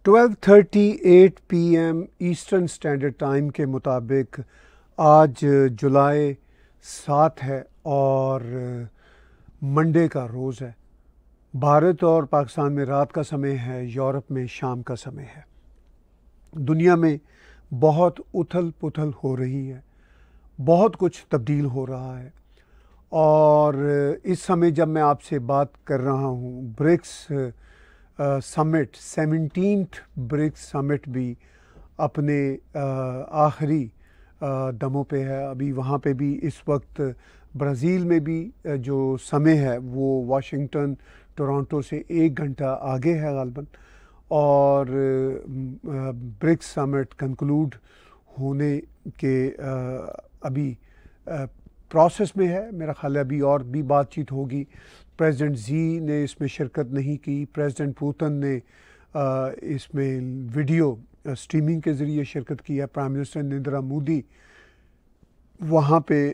12:38 PM eastern standard time के मुताबिक आज जुलाई 7 है और मंडे का रोज़ है। भारत और पाकिस्तान में रात का समय है, यूरोप में शाम का समय है। दुनिया में बहुत उथल पुथल हो रही है, बहुत कुछ तब्दील हो रहा है और इस समय जब मैं आपसे बात कर रहा हूँ, BRICS summit 17th BRICS summit भी अपने आखिरी दमों पे है। अभी वहाँ पे भी इस वक्त ब्राज़ील में भी जो समय है वो वाशिंगटन टोरंटो से 1 घंटा आगे है ग़ालिबन, और ब्रिक्स समिट कंक्लूड होने के अभी प्रोसेस में है। मेरा ख़्याल है अभी और भी बातचीत होगी। प्रेसिडेंट जी ने इसमें शिरकत नहीं की। प्रेसिडेंट पुतिन ने इसमें वीडियो स्ट्रीमिंग के ज़रिए शिरकत की है। प्राइम मिनिस्टर नरेंद्र मोदी वहाँ पे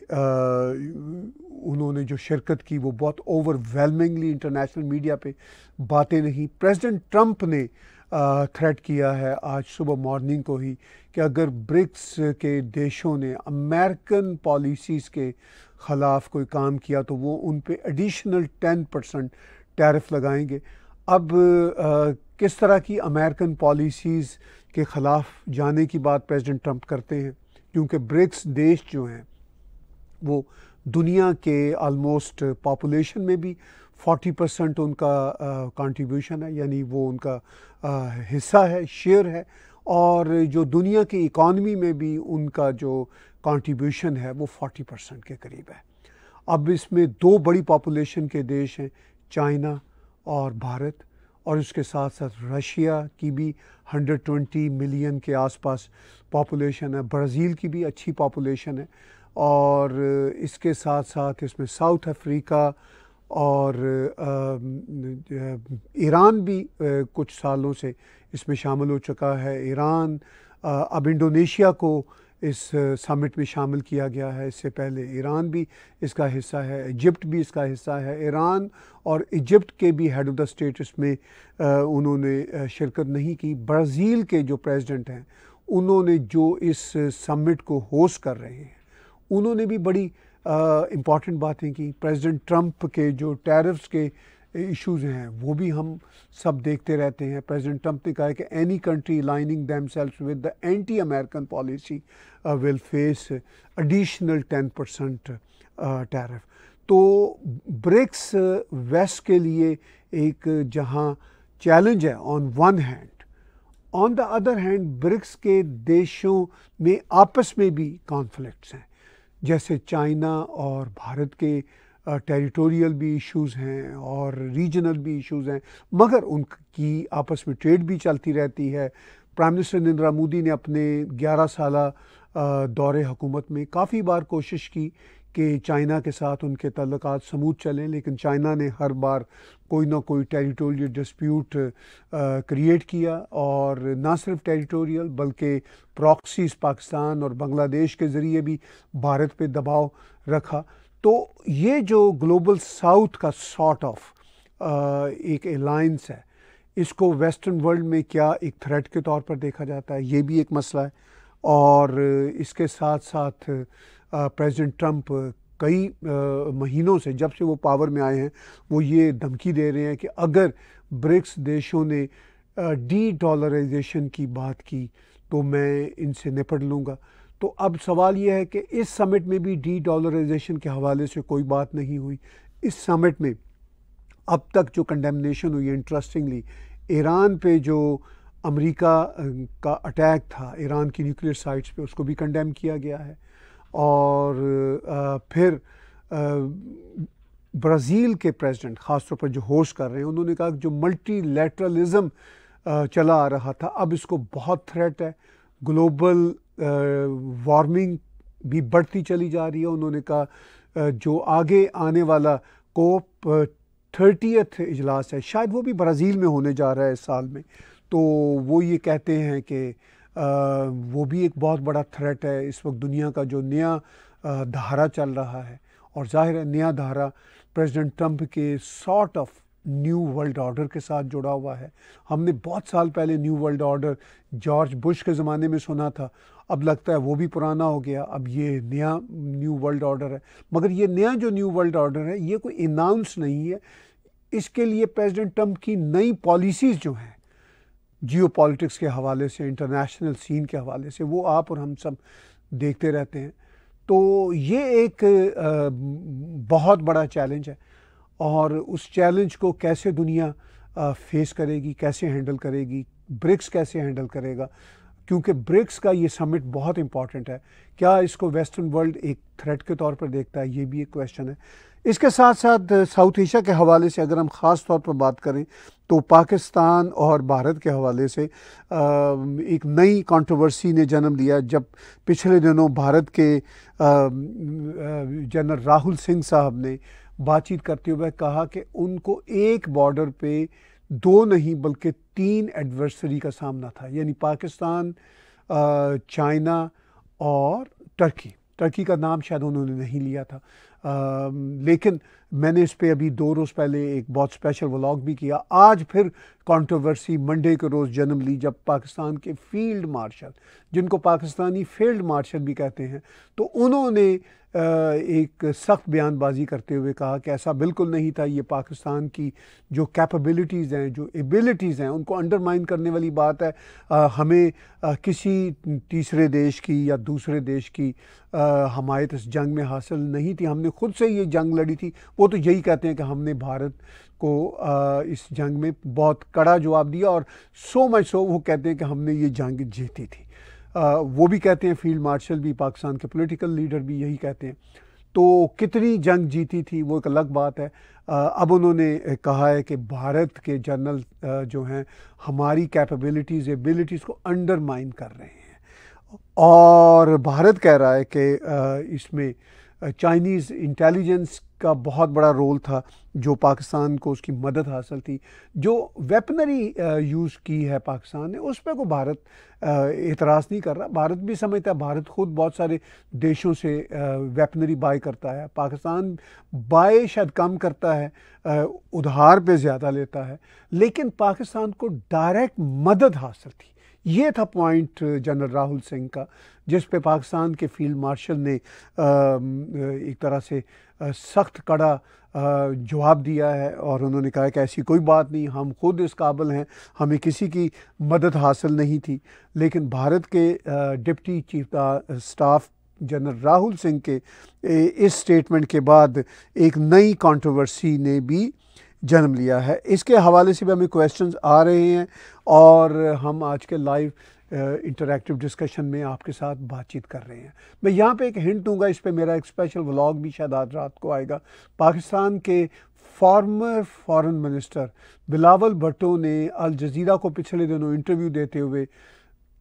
उन्होंने जो शिरकत की वो बहुत ओवरवेलमिंगली इंटरनेशनल मीडिया पे बातें नहीं। प्रेसिडेंट ट्रंप ने थ्रेट किया है आज सुबह मॉर्निंग को ही कि अगर ब्रिक्स के देशों ने अमेरिकन पॉलिसीज़ के ख़िलाफ़ कोई काम किया तो वो उन पे एडिशनल 10% टैरिफ लगाएंगे। अब किस तरह की अमेरिकन पॉलिसीज़ के ख़िलाफ़ जाने की बात प्रेसिडेंट ट्रंप करते हैं, क्योंकि ब्रिक्स देश जो हैं वो दुनिया के ऑलमोस्ट पॉपुलेशन में भी 40% उनका कंट्रीब्यूशन है, यानी वो उनका हिस्सा है, शेयर है, और जो दुनिया की इकॉनमी में भी उनका जो कंट्रीब्यूशन है वो 40% के करीब है। अब इसमें 2 बड़ी पॉपुलेशन के देश हैं, चाइना और भारत, और उसके साथ साथ रशिया की भी 120 मिलियन के आसपास पॉपुलेशन है। ब्राज़ील की भी अच्छी पॉपुलेशन है, और इसके साथ साथ इसमें साउथ अफ्रीका और ईरान भी कुछ सालों से इसमें शामिल हो चुका है। ईरान, अब इंडोनेशिया को इस समिट में शामिल किया गया है। इससे पहले ईरान भी इसका हिस्सा है, इजिप्ट भी इसका हिस्सा है। ईरान और इजिप्ट के भी हेड ऑफ़ द स्टेट इसमें उन्होंने शिरकत नहीं की। ब्राज़ील के जो प्रेसिडेंट हैं उन्होंने जो इस समिट को होस्ट कर रहे हैं उन्होंने भी बड़ी इम्पॉर्टेंट बातें की। प्रेसिडेंट ट्रंप के जो टैरिफ्स के इश्यूज़ हैं वो भी हम सब देखते रहते हैं। प्रेसिडेंट ट्रंप ने कहा है कि any country aligning themselves with the anti American policy will face additional 10% tariff. तो ब्रिक्स वेस्ट के लिए एक जहां चैलेंज है on one hand, on the other hand BRICS के देशों में आपस में भी कॉन्फ्लिक्ट्स हैं, जैसे चाइना और भारत के टेरिटोरियल भी इश्यूज़ हैं और रीजनल भी इश्यूज़ हैं, मगर उनकी आपस में ट्रेड भी चलती रहती है। प्राइम मिनिस्टर नरेंद्र मोदी ने अपने 11 साला दौरे हुकूमत में काफ़ी बार कोशिश की कि चाइना के साथ उनके तल्लुकात स्मूथ चलें, लेकिन चाइना ने हर बार कोई ना कोई टेरिटोरियल डिस्प्यूट क्रिएट किया, और ना सिर्फ टेरिटोरियल बल्कि प्रॉक्सीज़ पाकिस्तान और बांग्लादेश के ज़रिए भी भारत पे दबाव रखा। तो ये जो ग्लोबल साउथ का सॉर्ट ऑफ एक अलायंस है, इसको वेस्टर्न वर्ल्ड में क्या एक थ्रेट के तौर पर देखा जाता है, ये भी एक मसला है। और इसके साथ साथ प्रेसिडेंट ट्रंप कई महीनों से, जब से वो पावर में आए हैं, वो ये धमकी दे रहे हैं कि अगर ब्रिक्स देशों ने डी डॉलराइजेशन की बात की तो मैं इनसे निपट लूँगा। तो अब सवाल ये है कि इस समिट में भी डी डॉलराइजेशन के हवाले से कोई बात नहीं हुई। इस समिट में अब तक जो कंडेमनेशन हुई है, इंटरेस्टिंगली ईरान पे जो अमेरिका का अटैक था ईरान की न्यूक्लियर साइट्स पे, उसको भी कंडेम किया गया है। और फिर ब्राज़ील के प्रेसिडेंट ख़ासतौर पर जो होस्ट कर रहे हैं, उन्होंने कहा कि जो मल्टीलैटरलिज़म चला आ रहा था अब इसको बहुत थ्रेट है, ग्लोबल वार्मिंग भी बढ़ती चली जा रही है। उन्होंने कहा जो आगे आने वाला कोप 30th इजलास है, शायद वो भी ब्राज़ील में होने जा रहा है इस साल में, तो वो ये कहते हैं कि वो भी एक बहुत बड़ा थ्रेट है। इस वक्त दुनिया का जो नया धारा चल रहा है, और ज़ाहिर है नया धारा प्रेसिडेंट ट्रंप के sort of new world order के साथ जुड़ा हुआ है। हमने बहुत साल पहले new world order George Bush के ज़माने में सुना था, अब लगता है वो भी पुराना हो गया, अब ये नया न्यू वर्ल्ड ऑर्डर है। मगर ये नया जो न्यू वर्ल्ड ऑर्डर है ये कोई अनाउंस नहीं है, इसके लिए प्रेसिडेंट ट्रंप की नई पॉलिसीज़ जो हैं जियो पॉलिटिक्स के हवाले से, इंटरनेशनल सीन के हवाले से, वो आप और हम सब देखते रहते हैं। तो ये एक बहुत बड़ा चैलेंज है, और उस चैलेंज को कैसे दुनिया फेस करेगी, कैसे हैंडल करेगी, ब्रिक्स कैसे हैंडल करेगा, क्योंकि ब्रिक्स का ये समिट बहुत इंपॉर्टेंट है। क्या इसको वेस्टर्न वर्ल्ड एक थ्रेट के तौर पर देखता है, ये भी एक क्वेश्चन है। इसके साथ साथ साउथ एशिया के हवाले से अगर हम ख़ास तौर पर बात करें तो पाकिस्तान और भारत के हवाले से एक नई कंट्रोवर्सी ने जन्म लिया, जब पिछले दिनों भारत के जनरल राहुल सिंह साहब ने बातचीत करते हुए कहा कि उनको एक बॉर्डर पे 2 नहीं बल्कि 3 एडवर्सरी का सामना था, यानी पाकिस्तान, चाइना और टर्की का नाम शायद उन्होंने नहीं लिया था, लेकिन मैंने इस पे अभी 2 रोज़ पहले एक बहुत स्पेशल व्लॉग भी किया। आज फिर कंट्रोवर्सी मंडे के रोज़ जन्म ली, जब पाकिस्तान के फील्ड मार्शल, जिनको पाकिस्तानी फील्ड मार्शल भी कहते हैं, तो उन्होंने एक सख्त बयानबाजी करते हुए कहा कि ऐसा बिल्कुल नहीं था, ये पाकिस्तान की जो कैपेबिलिटीज़ हैं, जो एबिलिटीज़ हैं, उनको अंडरमाइन करने वाली बात है। हमें किसी तीसरे देश की या दूसरे देश की हमायत इस जंग में हासिल नहीं थी, हमने खुद से ये जंग लड़ी थी। वो तो यही कहते हैं कि हमने भारत को इस जंग में बहुत कड़ा जवाब दिया, और सो मच सो वो कहते हैं कि हमने ये जंग जीती थी। वो भी कहते हैं, फील्ड मार्शल भी, पाकिस्तान के पॉलिटिकल लीडर भी यही कहते हैं। तो कितनी जंग जीती थी वो एक अलग बात है। अब उन्होंने कहा है कि भारत के जनरल जो हैं हमारी कैपेबिलिटीज़, एबिलिटीज़ को अंडरमाइन कर रहे हैं, और भारत कह रहा है कि इसमें चाइनीज़ इंटेलिजेंस का बहुत बड़ा रोल था, जो पाकिस्तान को उसकी मदद हासिल थी। जो वेपनरी यूज़ की है पाकिस्तान ने, उस पर को भारत एतराज़ नहीं कर रहा। भारत भी समझता है, भारत खुद बहुत सारे देशों से वेपनरी बाय करता है, पाकिस्तान बाय शायद कम करता है, उधार पे ज़्यादा लेता है, लेकिन पाकिस्तान को डायरेक्ट मदद हासिल थी। ये था पॉइंट जनरल राहुल सिंह का, जिस पे पाकिस्तान के फील्ड मार्शल ने एक तरह से सख्त कड़ा जवाब दिया है, और उन्होंने कहा कि ऐसी कोई बात नहीं, हम खुद इस काबिल हैं, हमें किसी की मदद हासिल नहीं थी। लेकिन भारत के deputy chief staff general Rahul Singh के इस स्टेटमेंट के बाद एक नई कंट्रोवर्सी ने भी जन्म लिया है। इसके हवाले से भी हमें क्वेश्चंस आ रहे हैं, और हम आज के लाइव इंटरैक्टिव डिस्कशन में आपके साथ बातचीत कर रहे हैं। मैं यहाँ पे एक हिंट दूंगा, इस पे मेरा एक स्पेशल व्लॉग भी शायद आज रात को आएगा। पाकिस्तान के farmer foreign minister Bilawal Bhutto ने अल जज़ीरा को पिछले दिनों इंटरव्यू देते हुए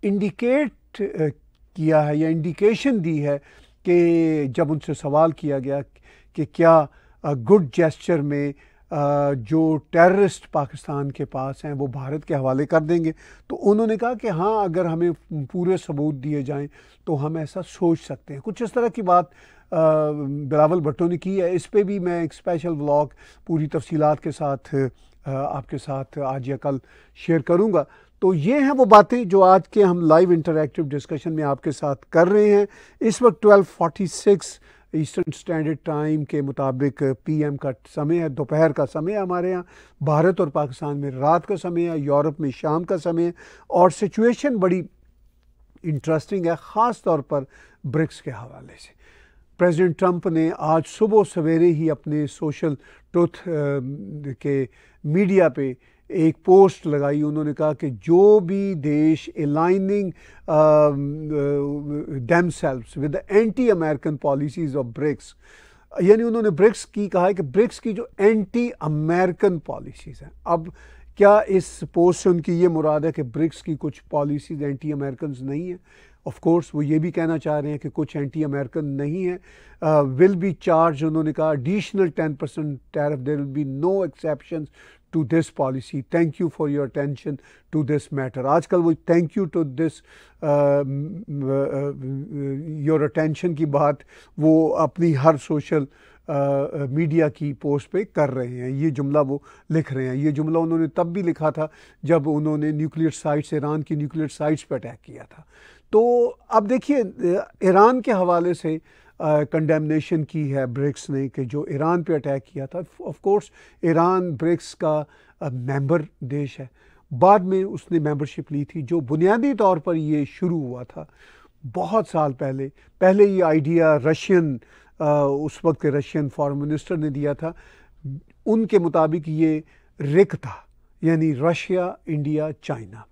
इंडिकेट किया है, या इंडिकेशन दी है, कि जब उनसे सवाल किया गया कि क्या गुड जेस्चर में जो टेररिस्ट पाकिस्तान के पास हैं वो भारत के हवाले कर देंगे, तो उन्होंने कहा कि हाँ, अगर हमें पूरे सबूत दिए जाएं तो हम ऐसा सोच सकते हैं। कुछ इस तरह की बात बिलावल भुट्टो ने की है। इस पे भी मैं एक स्पेशल व्लॉग पूरी तफसीलात के साथ आपके साथ आज या कल शेयर करूँगा। तो ये हैं वो बातें जो आज के हम लाइव इंटरैक्टिव डिस्कशन में आपके साथ कर रहे हैं। इस वक्त 12:46 ईस्टर्न स्टैंडर्ड टाइम के मुताबिक पीएम का समय है, दोपहर का समय है हमारे यहाँ। भारत और पाकिस्तान में रात का समय है, यूरोप में शाम का समय है, और सिचुएशन बड़ी इंटरेस्टिंग है, ख़ास तौर पर ब्रिक्स के हवाले से। प्रेसिडेंट ट्रंप ने आज सुबह सवेरे ही अपने सोशल ट्रुथ के मीडिया पे एक पोस्ट लगाई। उन्होंने कहा कि जो भी देश aligning themselves with the anti American policies of BRICS, यानी उन्होंने ब्रिक्स की कहा है कि ब्रिक्स की जो एंटी अमेरिकन पॉलिसीज़ हैं। अब क्या इस पोस्ट से उनकी ये मुराद है कि ब्रिक्स की कुछ पॉलिसीज़ एंटी अमेरिकन नहीं है? ऑफ कोर्स वो ये भी कहना चाह रहे हैं कि कुछ एंटी अमेरिकन नहीं है। विल बी चार्ज, उन्होंने कहा, additional 10% tariff, there will be no exceptions to this policy, thank you for your attention to this matter. आजकल वो thank you to this your attention की बात वो अपनी हर सोशल मीडिया की पोस्ट पे कर रहे हैं। ये जुमला वो लिख रहे हैं। ये जुमला उन्होंने तब भी लिखा था जब उन्होंने न्यूक्लियर साइट्स, ईरान की न्यूक्लियर साइट्स पर अटैक किया था। तो अब देखिए ईरान के हवाले से कंडेमनेशन की है ब्रिक्स ने कि जो ईरान पे अटैक किया था। ऑफ कोर्स ईरान ब्रिक्स का मेंबर देश है, बाद में उसने मेंबरशिप ली थी। जो बुनियादी तौर पर ये शुरू हुआ था बहुत साल पहले ये आइडिया रशियन उस वक्त के रशियन फॉरेन मिनिस्टर ने दिया था। उनके मुताबिक ये रिक था, यानी रशिया, इंडिया, चाइना,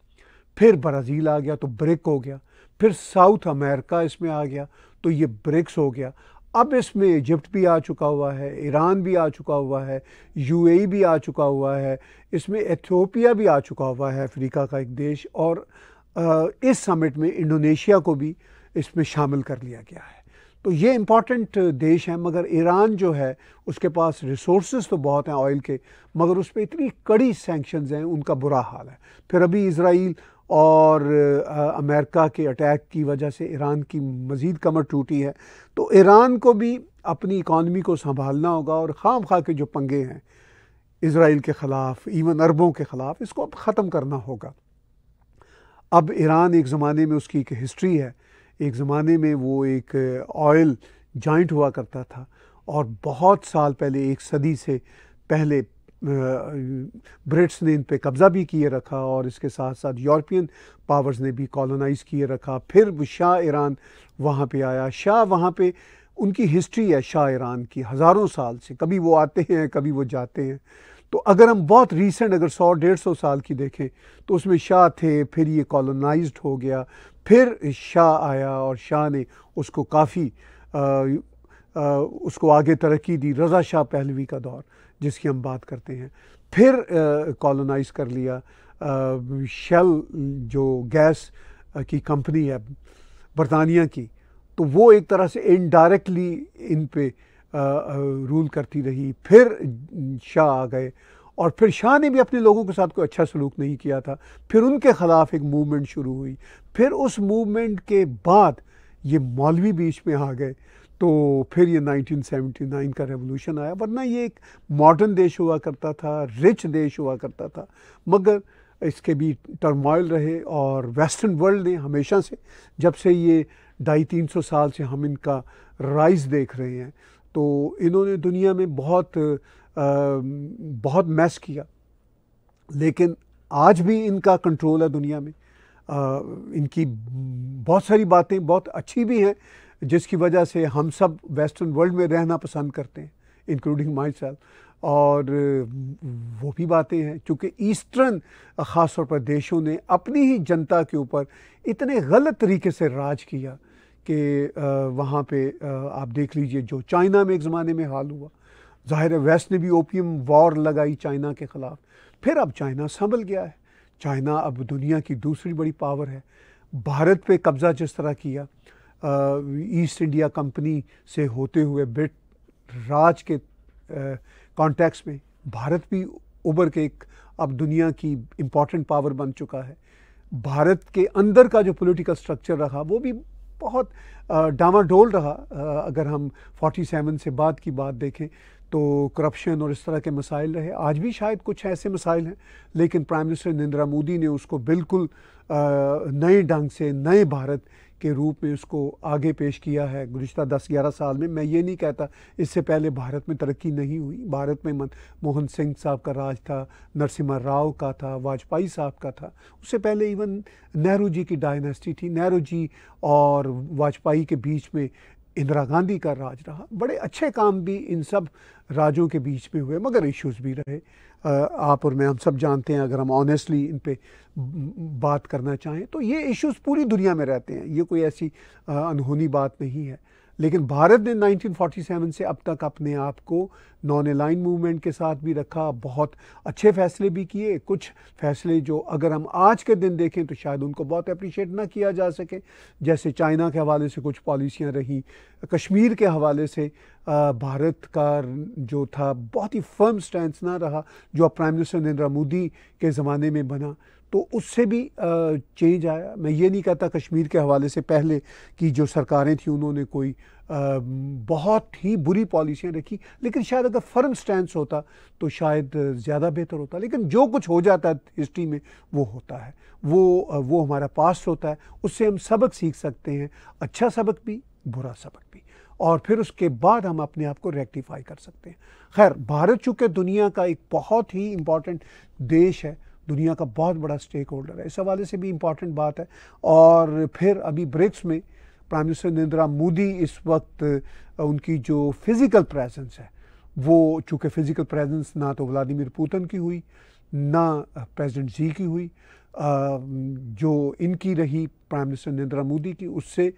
फिर ब्राज़ील आ गया तो ब्रिक हो गया, फिर साउथ अमेरिका इसमें आ गया तो ये ब्रिक्स हो गया। अब इसमें इजिप्ट भी आ चुका हुआ है, ईरान भी आ चुका हुआ है, यूएई भी आ चुका हुआ है, इसमें एथियोपिया भी आ चुका हुआ है, अफ्रीका का एक देश, और इस समिट में इंडोनेशिया को भी इसमें शामिल कर लिया गया है। तो ये इम्पॉर्टेंट देश हैं। मगर ईरान जो है उसके पास रिसोर्सेज तो बहुत हैं ऑयल के, मगर उस पर इतनी कड़ी सैंक्शंस हैं, उनका बुरा हाल है। फिर अभी इसराइल और अमेरिका के अटैक की वजह से ईरान की मज़ीद कमर टूटी है। तो ईरान को भी अपनी इकॉनमी को संभालना होगा और खाम खा के जो पंगे हैं इसराइल के ख़िलाफ़, इवन अरबों के ख़िलाफ़, इसको अब ख़त्म करना होगा। अब ईरान एक ज़माने में उसकी एक हिस्ट्री है, एक ज़माने में वो एक ऑयल जॉइंट हुआ करता था और बहुत साल पहले, एक सदी से पहले ब्रिट्स ने इन पे कब्ज़ा भी किए रखा और इसके साथ साथ यूरोपियन पावर्स ने भी कॉलोनाइज़ किए रखा। फिर शाह ईरान वहाँ पे आया। शाह वहाँ पे, उनकी हिस्ट्री है शाह ईरान की हज़ारों साल से, कभी वो आते हैं कभी वो जाते हैं। तो अगर हम बहुत रीसेंट अगर 100-150 साल की देखें तो उसमें शाह थे, फिर ये कॉलोनाइज्ड हो गया, फिर शाह आया और शाह ने उसको काफ़ी उसको आगे तरक्की दी। रज़ा शाह पहलवी का दौर जिसकी हम बात करते हैं, फिर कॉलोनाइज कर लिया। शेल जो गैस की कंपनी है बरतानिया की, तो वो एक तरह से इनडायरेक्टली इन पे रूल करती रही। फिर शाह आ गए और फिर शाह ने भी अपने लोगों के साथ कोई अच्छा सलूक नहीं किया था। फिर उनके ख़िलाफ़ एक मूवमेंट शुरू हुई। फिर उस मूवमेंट के बाद ये मौलवी बीच में आ गए, तो फिर ये 1979 का रेवोल्यूशन आया। वरना ये एक मॉडर्न देश हुआ करता था, रिच देश हुआ करता था, मगर इसके भी टर्मोइल रहे। और वेस्टर्न वर्ल्ड ने हमेशा से, जब से ये 250-300 साल से हम इनका राइज देख रहे हैं, तो इन्होंने दुनिया में बहुत मैस किया, लेकिन आज भी इनका कंट्रोल है दुनिया में। इनकी बहुत सारी बातें बहुत अच्छी भी हैं जिसकी वजह से हम सब वेस्टर्न वर्ल्ड में रहना पसंद करते हैं, इंक्लूडिंग माई सेल्फ। और वो भी बातें हैं चूँकि ईस्टर्न ख़ास तौर पर देशों ने अपनी ही जनता के ऊपर इतने गलत तरीके से राज किया कि वहाँ पे आप देख लीजिए जो चाइना में एक ज़माने में हाल हुआ। ज़ाहिर है वेस्ट ने भी ओपियम वॉर लगाई चाइना के ख़िलाफ़, फिर अब चाइना संभल गया है। चाइना अब दुनिया की दूसरी बड़ी पावर है। भारत पे कब्ज़ा जिस तरह किया ईस्ट इंडिया कंपनी से होते हुए ब्रिट राज के कॉन्टेक्स्ट में, भारत भी उभर के एक अब दुनिया की इम्पॉर्टेंट पावर बन चुका है। भारत के अंदर का जो पॉलिटिकल स्ट्रक्चर रहा वो भी बहुत डामाडोल रहा। अगर हम 47 से बाद की बात देखें तो करप्शन और इस तरह के मसाइल रहे। आज भी शायद कुछ ऐसे मसाइल हैं, लेकिन प्राइम मिनिस्टर नरेंद्र मोदी ने उसको बिल्कुल नए ढंग से, नए भारत के रूप में उसको आगे पेश किया है गुज़िश्ता 10-11 साल में। मैं ये नहीं कहता इससे पहले भारत में तरक्की नहीं हुई। भारत में मनमोहन सिंह साहब का राज था, नरसिम्हा राव का था, वाजपेयी साहब का था, उससे पहले इवन नेहरू जी की डायनेस्टी थी। नेहरू जी और वाजपेयी के बीच में इंदिरा गांधी का राज रहा। बड़े अच्छे काम भी इन सब राजों के बीच में हुए, मगर इश्यूज भी रहे। आप और मैं, हम सब जानते हैं, अगर हम ऑनेस्टली इन पे बात करना चाहें तो ये इश्यूज पूरी दुनिया में रहते हैं, ये कोई ऐसी अनहोनी बात नहीं है। लेकिन भारत ने 1947 से अब तक अपने आप को नॉन अलाइन मूवमेंट के साथ भी रखा, बहुत अच्छे फैसले भी किए। कुछ फैसले जो अगर हम आज के दिन देखें तो शायद उनको बहुत अप्रिशिएट ना किया जा सके, जैसे चाइना के हवाले से कुछ पॉलिसियां रही, कश्मीर के हवाले से भारत का जो था बहुत ही फर्म स्टैंड ना रहा जो अब प्राइम मिनिस्टर नरेंद्र मोदी के ज़माने में बना। तो उससे भी चेंज आया। मैं ये नहीं कहता कश्मीर के हवाले से पहले की जो सरकारें थी उन्होंने कोई बहुत ही बुरी पॉलिसियाँ रखी, लेकिन शायद अगर फर्म स्टैंस होता तो शायद ज़्यादा बेहतर होता। लेकिन जो कुछ हो जाता है हिस्ट्री में वो होता है, वो हमारा पास्ट होता है, उससे हम सबक सीख सकते हैं, अच्छा सबक भी बुरा सबक भी, और फिर उसके बाद हम अपने आप को रेक्टिफाई कर सकते हैं। खैर, भारत चूँकि दुनिया का एक बहुत ही इम्पॉर्टेंट देश है, दुनिया का बहुत बड़ा स्टेक होल्डर है, इस हवाले से भी इम्पॉर्टेंट बात है। और फिर अभी ब्रिक्स में प्राइम मिनिस्टर नरेंद्र मोदी इस वक्त उनकी जो फिज़िकल प्रेजेंस है, वो चूँकि फ़िज़िकल प्रेजेंस ना तो व्लादिमीर पुतिन की हुई ना प्रेसिडेंट जी की हुई, जो इनकी रही प्राइम मिनिस्टर नरेंद्र मोदी की, उससे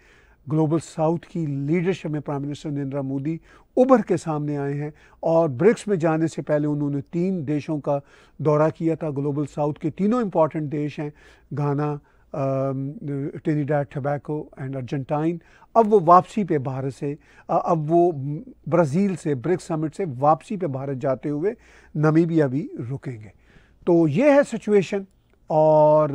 ग्लोबल साउथ की लीडरशिप में प्राइम मिनिस्टर नरेंद्र मोदी उभर के सामने आए हैं। और ब्रिक्स में जाने से पहले उन्होंने 3 देशों का दौरा किया था। ग्लोबल साउथ के तीनों इंपॉर्टेंट देश हैं, घाना, ट्रिनिडाड टोबैगो एंड अर्जेंटाइन। अब वो वापसी पे भारत से, अब वो ब्राज़ील से ब्रिक्स समिट से वापसी पे भारत जाते हुए नामीबिया भी रुकेंगे। तो ये है सिचुएशन, और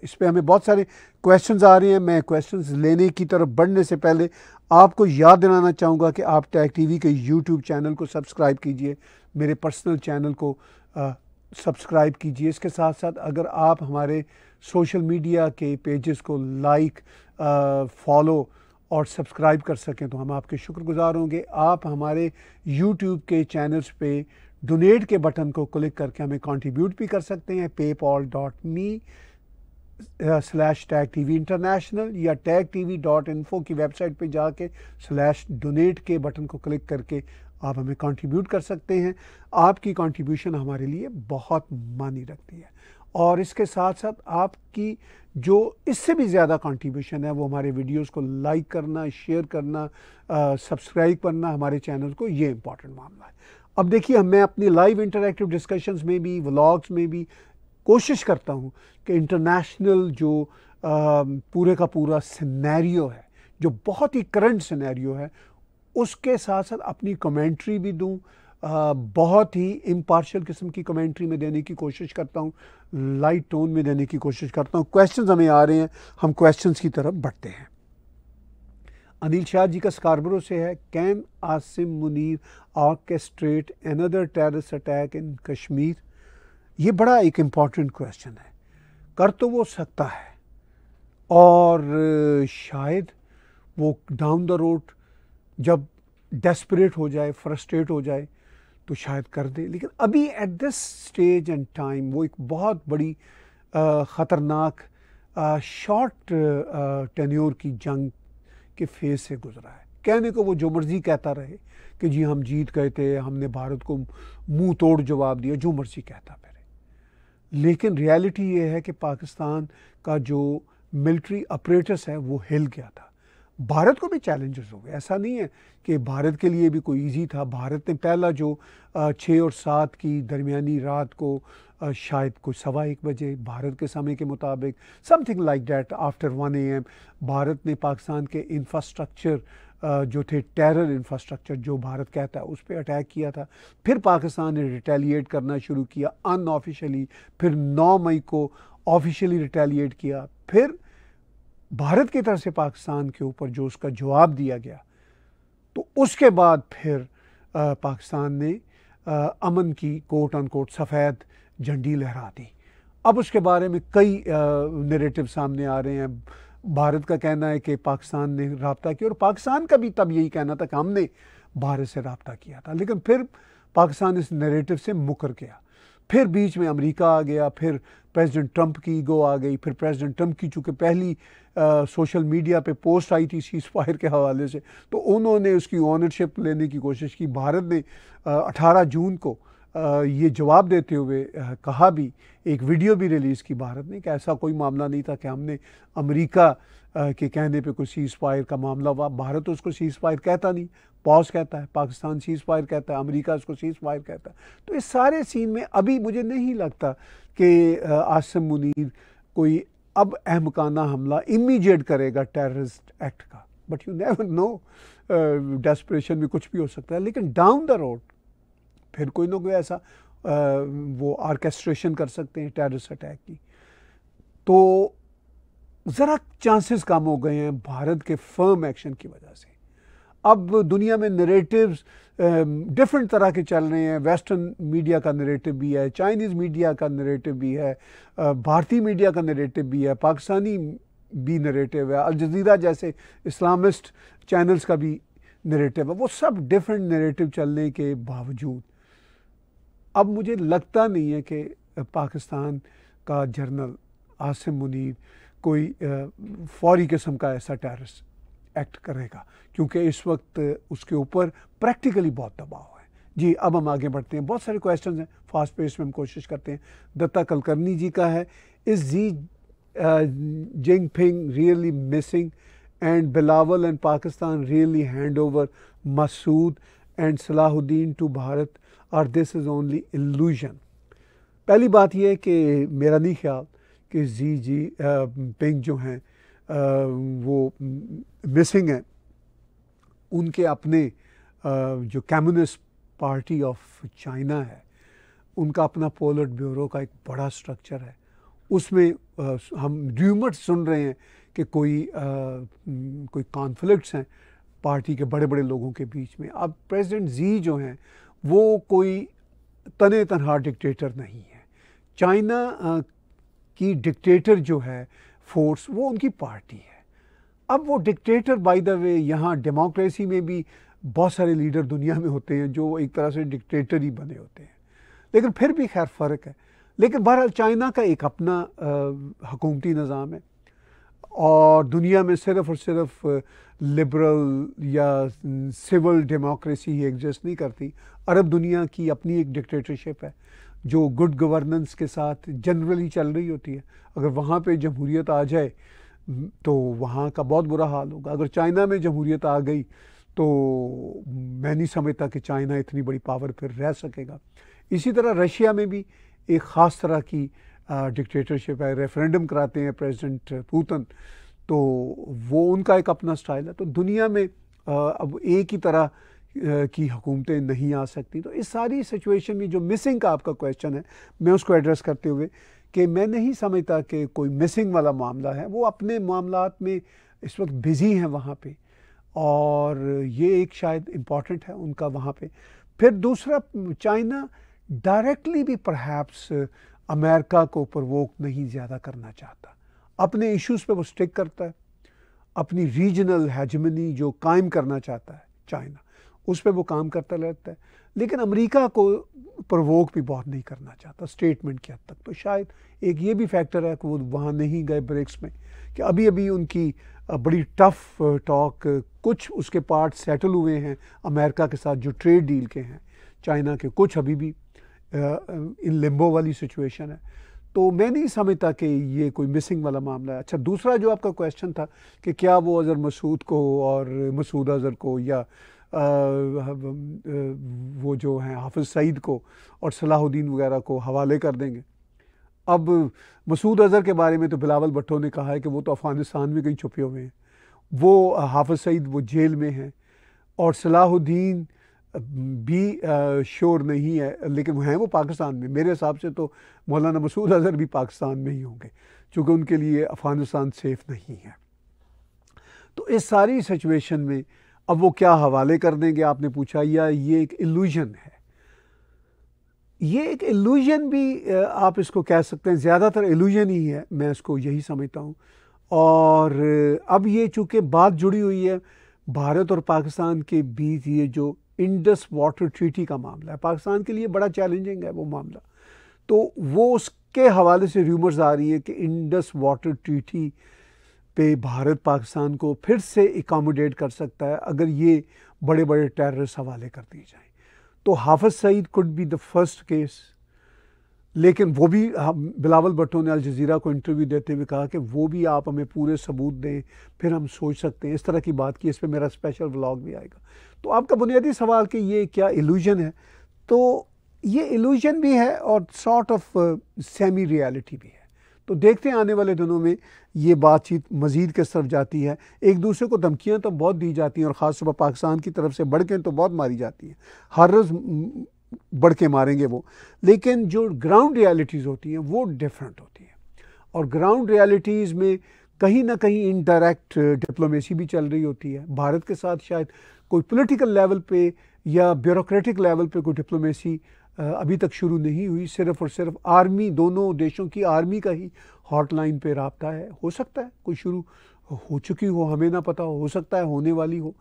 इस पे हमें बहुत सारे क्वेश्चंस आ रहे हैं। मैं क्वेश्चंस लेने की तरफ बढ़ने से पहले आपको याद दिलाना चाहूँगा कि आप टैग टीवी के यूट्यूब चैनल को सब्सक्राइब कीजिए, मेरे पर्सनल चैनल को सब्सक्राइब कीजिए। इसके साथ साथ अगर आप हमारे सोशल मीडिया के पेजेस को लाइक, फॉलो और सब्सक्राइब कर सकें तो हम आपके शुक्रगुजार होंगे। आप हमारे यूट्यूब के चैनल्स पे डोनेट के बटन को क्लिक करके हमें कंट्रीब्यूट भी कर सकते हैं, paypal.me/tagtv international या tagtv.info की वेबसाइट पे जाके /donate के बटन को क्लिक करके आप हमें कंट्रीब्यूट कर सकते हैं। आपकी कंट्रीब्यूशन हमारे लिए बहुत मानी रखती है, और इसके साथ साथ आपकी जो इससे भी ज़्यादा कंट्रीब्यूशन है वो हमारे वीडियोस को लाइक करना, शेयर करना, सब्सक्राइब करना हमारे चैनल को, ये इम्पॉर्टेंट मामला है। अब देखिए, मैं अपनी लाइव इंटरैक्टिव डिस्कशंस में भी, व्लॉग्स में भी कोशिश करता हूँ कि इंटरनेशनल जो पूरे का पूरा सिनेरियो है, जो बहुत ही करंट सिनेरियो है, उसके साथ साथ अपनी कमेंट्री भी दूँ। बहुत ही इम्पार्शियल किस्म की कमेंट्री में देने की कोशिश करता हूँ, लाइट टोन में देने की कोशिश करता हूँ। क्वेश्चंस हमें आ रहे हैं, हम क्वेश्चंस की तरफ बढ़ते हैं। अनिल शाह जी का स्कार्बरो से है, can Asim Munir orchestrate another terrorist attack in Kashmir? ये बड़ा एक इम्पॉर्टेंट क्वेश्चन है। कर तो वो सकता है, और शायद वो डाउन द रोड जब डेस्परेट हो जाए, फ्रस्ट्रेट हो जाए तो शायद कर दे, लेकिन अभी at this stage and time वो एक बहुत बड़ी ख़तरनाक शॉर्ट टेन्योर की जंग के फेज से गुजरा है। कहने को वो जो मर्ज़ी कहता रहे कि जी हम जीत गए थे, हमने भारत को मुंह तोड़ जवाब दिया, जो मर्ज़ी कहता फिरे, लेकिन रियलिटी ये है कि पाकिस्तान का जो मिलिट्री अपरेटस है वो हिल गया था। भारत को भी चैलेंजेस हो गए, ऐसा नहीं है कि भारत के लिए भी कोई इजी था। भारत ने पहला जो 6 और 7 की दरमियानी रात को, शायद कोई 1:15 बजे भारत के समय के मुताबिक, something like that, after 1 AM, Bharat ने पाकिस्तान के इंफ्रास्ट्रक्चर जो थे, टेरर इंफ्रास्ट्रक्चर जो भारत कहता है, उस पर अटैक किया था। फिर पाकिस्तान ने रिटेलिएट करना शुरू किया अनऑफिशियली, फिर 9 मई को ऑफिशियली रिटेलिएट किया। फिर भारत की तरफ से पाकिस्तान के ऊपर जो उसका जवाब दिया गया, तो उसके बाद फिर पाकिस्तान ने अमन की कोट अनकोट सफ़ेद झंडी लहरा दी। अब उसके बारे में कई नैरेटिव सामने आ रहे हैं। भारत का कहना है कि पाकिस्तान ने रब्ता किया, और पाकिस्तान का भी तब यही कहना था कि हमने भारत से रब्ता किया था, लेकिन फिर पाकिस्तान इस नैरेटिव से मुकर गया। फिर बीच में अमेरिका आ गया, फिर प्रेसिडेंट ट्रंप की ईगो आ गई, फिर प्रेसिडेंट ट्रंप की चूँकि पहली सोशल मीडिया पे पोस्ट आई थी सीज़ फायर के हवाले से, तो उन्होंने उसकी ओनरशिप लेने की कोशिश की। भारत ने 18 जून को ये जवाब देते हुए कहा भी, एक वीडियो भी रिलीज़ की भारत ने, कि ऐसा कोई मामला नहीं था कि हमने अमेरिका के कहने पे कोई सीज़ फायर का मामला हुआ। भारत तो उसको सीज़ फायर कहता नहीं, पॉज कहता है, पाकिस्तान सीज़ फायर कहता है, अमेरिका उसको सीज़ फायर कहता है। तो इस सारे सीन में अभी मुझे नहीं लगता कि आसिम मुनीर कोई अब अहमकाना हमला इमीडिएट करेगा टेररिस्ट एक्ट का, but you never know, desperation में कुछ भी हो सकता है। लेकिन डाउन द रोड फिर कोई ना कोई ऐसा वो ऑर्केस्ट्रेशन कर सकते हैं टेररिस्ट अटैक की। तो ज़रा चांसेस कम हो गए हैं भारत के फर्म एक्शन की वजह से। अब दुनिया में नरेटिव्स डिफरेंट तरह के चल रहे हैं। वेस्टर्न मीडिया का नरेटिव भी है, चाइनीज़ मीडिया का नरेटिव भी है, भारतीय मीडिया का नरेटिव भी है, पाकिस्तानी भी नरेटिव है, अल जज़ीरा जैसे इस्लामिस्ट चैनल्स का भी नरेटिव है। वो सब डिफरेंट नरेटिव चलने के बावजूद अब मुझे लगता नहीं है कि पाकिस्तान का जनरल आसिम मुनीर कोई फौरी किस्म का ऐसा टेररिस्ट एक्ट करेगा, क्योंकि इस वक्त उसके ऊपर प्रैक्टिकली बहुत दबाव है। जी, अब हम आगे बढ़ते हैं। बहुत सारे क्वेश्चंस हैं, फास्ट पेस में हम कोशिश करते हैं। दत्ता कलकर्नी जी का है, is Xi Jinping really missing and Bilawal and Pakistan really hand over Masood and Salahuddin to Bharat और दिस इज़ ओनली इल्यूजन? पहली बात यह है कि मेरा नहीं ख्याल कि जी पिंग जो हैं वो मिसिंग हैं। उनके अपने जो कम्युनिस्ट पार्टी ऑफ चाइना है, उनका अपना पोलिट ब्यूरो का एक बड़ा स्ट्रक्चर है। उसमें हम र्यूमर्स सुन रहे हैं कि कोई कॉन्फ्लिक्ट्स हैं पार्टी के बड़े बड़े लोगों के बीच में। अब प्रेसिडेंट जी जो हैं वो कोई तने तनहा डिक्टेटर नहीं है। चाइना की डिक्टेटर जो है फोर्स, वो उनकी पार्टी है। अब वो डिक्टेटर, बाय द वे, यहाँ डेमोक्रेसी में भी बहुत सारे लीडर दुनिया में होते हैं जो एक तरह से डिक्टेटर ही बने होते हैं, लेकिन फिर भी खैर फ़र्क है। लेकिन बहरहाल चाइना का एक अपना हुकूमती निज़ाम है और दुनिया में सिर्फ़ और सिर्फ लिबरल या सिविल डेमोक्रेसी ही एग्जिस्ट नहीं करती। अरब दुनिया की अपनी एक डिक्टेटरशिप है जो गुड गवर्नेंस के साथ जनरली चल रही होती है। अगर वहाँ पे जमहूरियत आ जाए तो वहाँ का बहुत बुरा हाल होगा। अगर चाइना में जमहूरियत आ गई तो मैं नहीं समझता कि चाइना इतनी बड़ी पावर फिर रह सकेगा। इसी तरह रशिया में भी एक ख़ास तरह की डिक्टेटरशिप है। रेफरेंडम कराते हैं प्रेसिडेंट पुतिन, तो वो उनका एक अपना स्टाइल है। तो दुनिया में अब एक ही तरह की हुकूमतें नहीं आ सकती। तो इस सारी सिचुएशन में जो मिसिंग का आपका क्वेश्चन है, मैं उसको एड्रेस करते हुए कि मैं नहीं समझता कि कोई मिसिंग वाला मामला है। वो अपने मामलात में इस वक्त बिज़ी हैं वहाँ पे, और ये एक शायद इम्पॉर्टेंट है उनका वहाँ पे। फिर दूसरा, चाइना डायरेक्टली भी परहैप्स अमेरिका को प्रवोक नहीं ज़्यादा करना चाहता। अपने इश्यूज़ पे वो स्टिक करता है। अपनी रीजनल हेजेमनी जो कायम करना चाहता है चाइना, उस पर वो काम करता रहता है। लेकिन अमेरिका को प्रवोक भी बहुत नहीं करना चाहता स्टेटमेंट की हद तक। तो शायद एक ये भी फैक्टर है कि वो वहाँ नहीं गए ब्रिक्स में, कि अभी अभी उनकी बड़ी टफ टॉक, कुछ उसके पार्ट सेटल हुए हैं अमेरिका के साथ जो ट्रेड डील के हैं चाइना के, कुछ अभी भी इन लिम्बो वाली सिचुएशन है। तो मैं नहीं समझता कि ये कोई मिसिंग वाला मामला है। अच्छा, दूसरा जो आपका क्वेश्चन था कि क्या वो अज़हर मसूद को और मसूद अज़हर को या वो जो हैं हाफिज़ सईद को और सलाहुद्दीन वगैरह को हवाले कर देंगे। अब मसूद अज़हर के बारे में तो बिलावल भुट्टो ने कहा है कि वो तो अफ़गानिस्तान में कहीं छुपे हुए हैं, वो हाफिज़ सईद वो जेल में हैं, और सलाहुद्दीन भी श्योर नहीं है, लेकिन हैं वो पाकिस्तान में। मेरे हिसाब से तो मौलाना मसूद अज़हर भी पाकिस्तान में ही होंगे, चूँकि उनके लिए अफ़गानिस्तान सेफ़ नहीं है। तो इस सारी सिचुएशन में अब वो क्या हवाले कर देंगे आपने पूछा, या ये एक इल्यूजन है? ये एक इल्यूजन भी आप इसको कह सकते हैं, ज़्यादातर इल्यूजन ही है, मैं इसको यही समझता हूँ। और अब ये चूँकि बात जुड़ी हुई है भारत और पाकिस्तान के बीच, ये जो इंडस वाटर ट्रीटी का मामला है, पाकिस्तान के लिए बड़ा चैलेंजिंग है वो मामला। तो वो उसके हवाले से र्यूमर्स आ रही है कि इंडस वाटर ट्रीटी पे भारत पाकिस्तान को फिर से एकोमोडेट कर सकता है अगर ये बड़े बड़े टेररिस्ट हवाले कर दिए जाएँ। तो Hafiz Saeed could be the first case, लेकिन वो भी बिलावल भुट्टो ने अल जज़ीरा को इंटरव्यू देते हुए कहा कि वो भी आप हमें पूरे सबूत दें, फिर हम सोच सकते हैं। इस तरह की बात की, इस पर मेरा स्पेशल व्लॉग भी आएगा। तो आपका बुनियादी सवाल कि ये क्या इल्यूजन है, तो ये इल्यूजन भी है और सॉर्ट ऑफ सेमी रियलिटी भी है। तो देखते हैं आने वाले दिनों में ये बातचीत मज़ीद किस तरफ जाती है। एक दूसरे को धमकियाँ तो बहुत दी जाती हैं, और ख़ास तौर पर पाकिस्तान की तरफ से बढ़ के तो बहुत मारी जाती हैं, हर रोज़ बढ़ के मारेंगे वो, लेकिन जो ग्राउंड रियलिटीज़ होती हैं वो डिफरेंट होती हैं। और ग्राउंड रियलिटीज़ में कहीं ना कहीं इनडायरेक्ट डिप्लोमेसी भी चल रही होती है। भारत के साथ शायद कोई पॉलिटिकल लेवल पे या ब्यूरोक्रेटिक लेवल पे कोई डिप्लोमेसी अभी तक शुरू नहीं हुई। सिर्फ और सिर्फ आर्मी, दोनों देशों की आर्मी का ही हॉटलाइन पे रब्ता है। हो सकता है कोई शुरू हो चुकी हो, हमें ना पता हो सकता है होने वाली हो।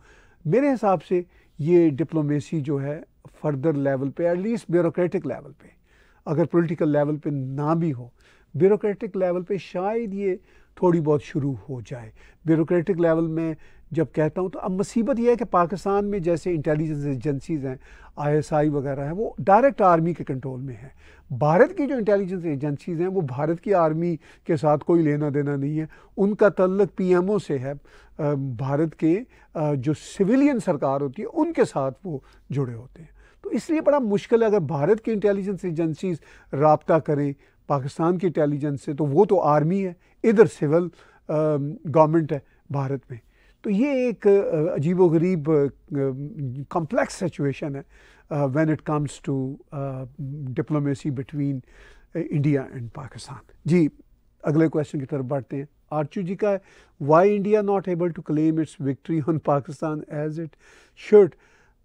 मेरे हिसाब से ये डिप्लोमेसी जो है फर्दर लेवल पे, एटलीस्ट ब्यूरोक्रेटिक लेवल पे, अगर पॉलिटिकल लेवल पे ना भी हो, ब्यूरोक्रेटिक लेवल पे शायद ये थोड़ी बहुत शुरू हो जाए। ब्यूरोक्रेटिक लेवल में जब कहता हूँ तो अब मुसीबत यह है कि पाकिस्तान में जैसे इंटेलिजेंस एजेंसीज़ हैं, आईएसआई वगैरह है, वो डायरेक्ट आर्मी के कंट्रोल में है। भारत की जो इंटेलिजेंस एजेंसीज़ हैं वो भारत की आर्मी के साथ कोई लेना देना नहीं है, उनका तल्लुक पीएमओ से है। भारत के जो सिविलियन सरकार होती है उनके साथ वो जुड़े होते हैं। तो इसलिए बड़ा मुश्किल है अगर भारत की इंटेलिजेंस एजेंसीज रब्ता करें पाकिस्तान की इंटेलिजेंस से, तो वो तो आर्मी है, इधर सिविल गवर्नमेंट है भारत में। तो ये एक अजीबोगरीब कॉम्प्लेक्स सिचुएशन है when it comes to diplomacy between India and Pakistan. जी अगले क्वेश्चन की तरफ बढ़ते हैं। आर्चू जी का है, why India not able to claim its victory on Pakistan as it should.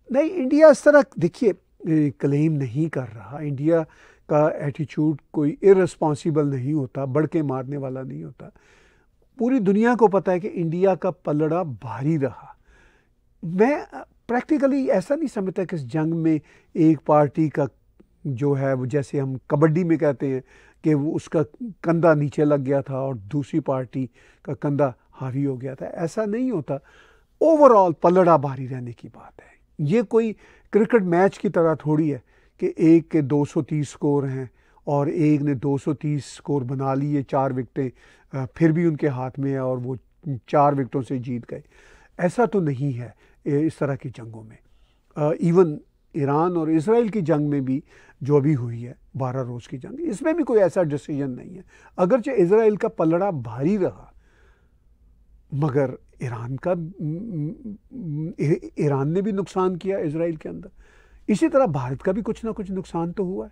नहीं, इंडिया इस तरह देखिए क्लेम नहीं कर रहा। इंडिया का एटीट्यूड कोई इररिस्पॉन्सिबल नहीं होता, बढ़ के मारने वाला नहीं होता। पूरी दुनिया को पता है कि इंडिया का पलड़ा भारी रहा। मैं प्रैक्टिकली ऐसा नहीं समझता कि इस जंग में एक पार्टी का जो है वो, जैसे हम कबड्डी में कहते हैं कि वो उसका कंधा नीचे लग गया था और दूसरी पार्टी का कंधा हावी हो गया था, ऐसा नहीं होता। ओवरऑल पलड़ा भारी रहने की बात है। ये कोई क्रिकेट मैच की तरह थोड़ी है कि एक के 230 स्कोर हैं और एक ने 230 स्कोर बना लिए, 4 विकेटें फिर भी उनके हाथ में है और वो 4 विकेटों से जीत गए। ऐसा तो नहीं है इस तरह की जंगों में। इवन ईरान और इजराइल की जंग में भी जो अभी हुई है 12 रोज़ की जंग, इसमें भी कोई ऐसा डिसीजन नहीं है। अगरचे इजराइल का पलड़ा भारी रहा मगर ईरान ने भी नुकसान किया इजराइल के अंदर। इसी तरह भारत का भी कुछ ना कुछ नुकसान तो हुआ है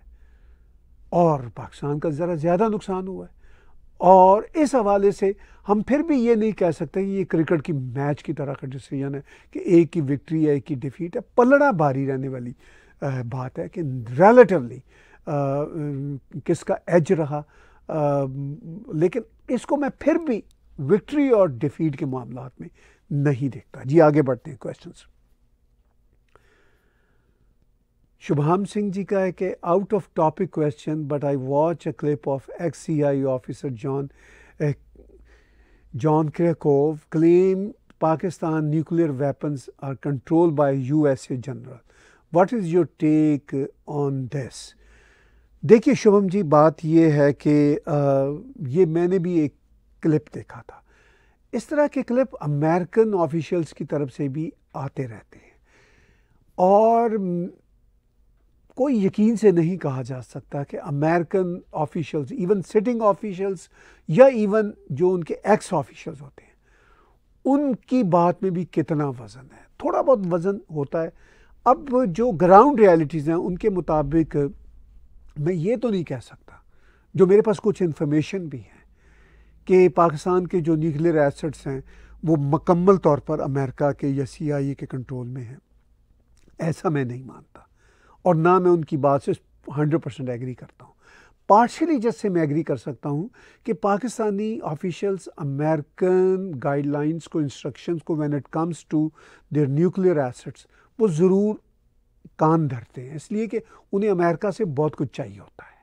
और पाकिस्तान का ज़रा ज़्यादा नुकसान हुआ है। और इस हवाले से हम फिर भी ये नहीं कह सकते कि ये क्रिकेट की मैच की तरह का डिसीजन है कि एक की विक्ट्री है एक की डिफीट है। पलड़ा भारी रहने वाली बात है कि रिलेटिवली किसका एज रहा। लेकिन इसको मैं फिर भी विक्ट्री और डिफीट के मामलात में नहीं देखता। जी आगे बढ़ते हैं क्वेश्चंस। शुभाम सिंह जी का है कि out of topic question but I watch a clip of ex CIA officer John Kiriakou claim Pakistan nuclear weapons are controlled by USA general. What is your take on this? देखिए शुभम जी, बात ये है कि ये मैंने भी एक क्लिप देखा था। इस तरह के क्लिप अमेरिकन ऑफिशियल्स की तरफ से भी आते रहते हैं और कोई यकीन से नहीं कहा जा सकता कि American officials, even sitting officials या इवन जो उनके एक्स ऑफिशियल्स होते हैं, उनकी बात में भी कितना वज़न है। थोड़ा बहुत वज़न होता है। अब जो ग्राउंड रियलिटीज़ हैं उनके मुताबिक मैं ये तो नहीं कह सकता, जो मेरे पास कुछ इन्फॉर्मेशन भी है कि पाकिस्तान के जो न्यूक्लियर एसेट्स हैं वो मुकम्मल तौर पर अमेरिका के या CIA के कंट्रोल में हैं। ऐसा मैं नहीं मानता और ना मैं उनकी बात से 100% एग्री करता हूँ। पार्शियली जैसे मैं एग्री कर सकता हूँ कि पाकिस्तानी ऑफिशियल्स अमेरिकन गाइडलाइंस को, इंस्ट्रक्शंस को when it comes to their nuclear assets वो ज़रूर कान धरते हैं, इसलिए कि उन्हें अमेरिका से बहुत कुछ चाहिए होता है।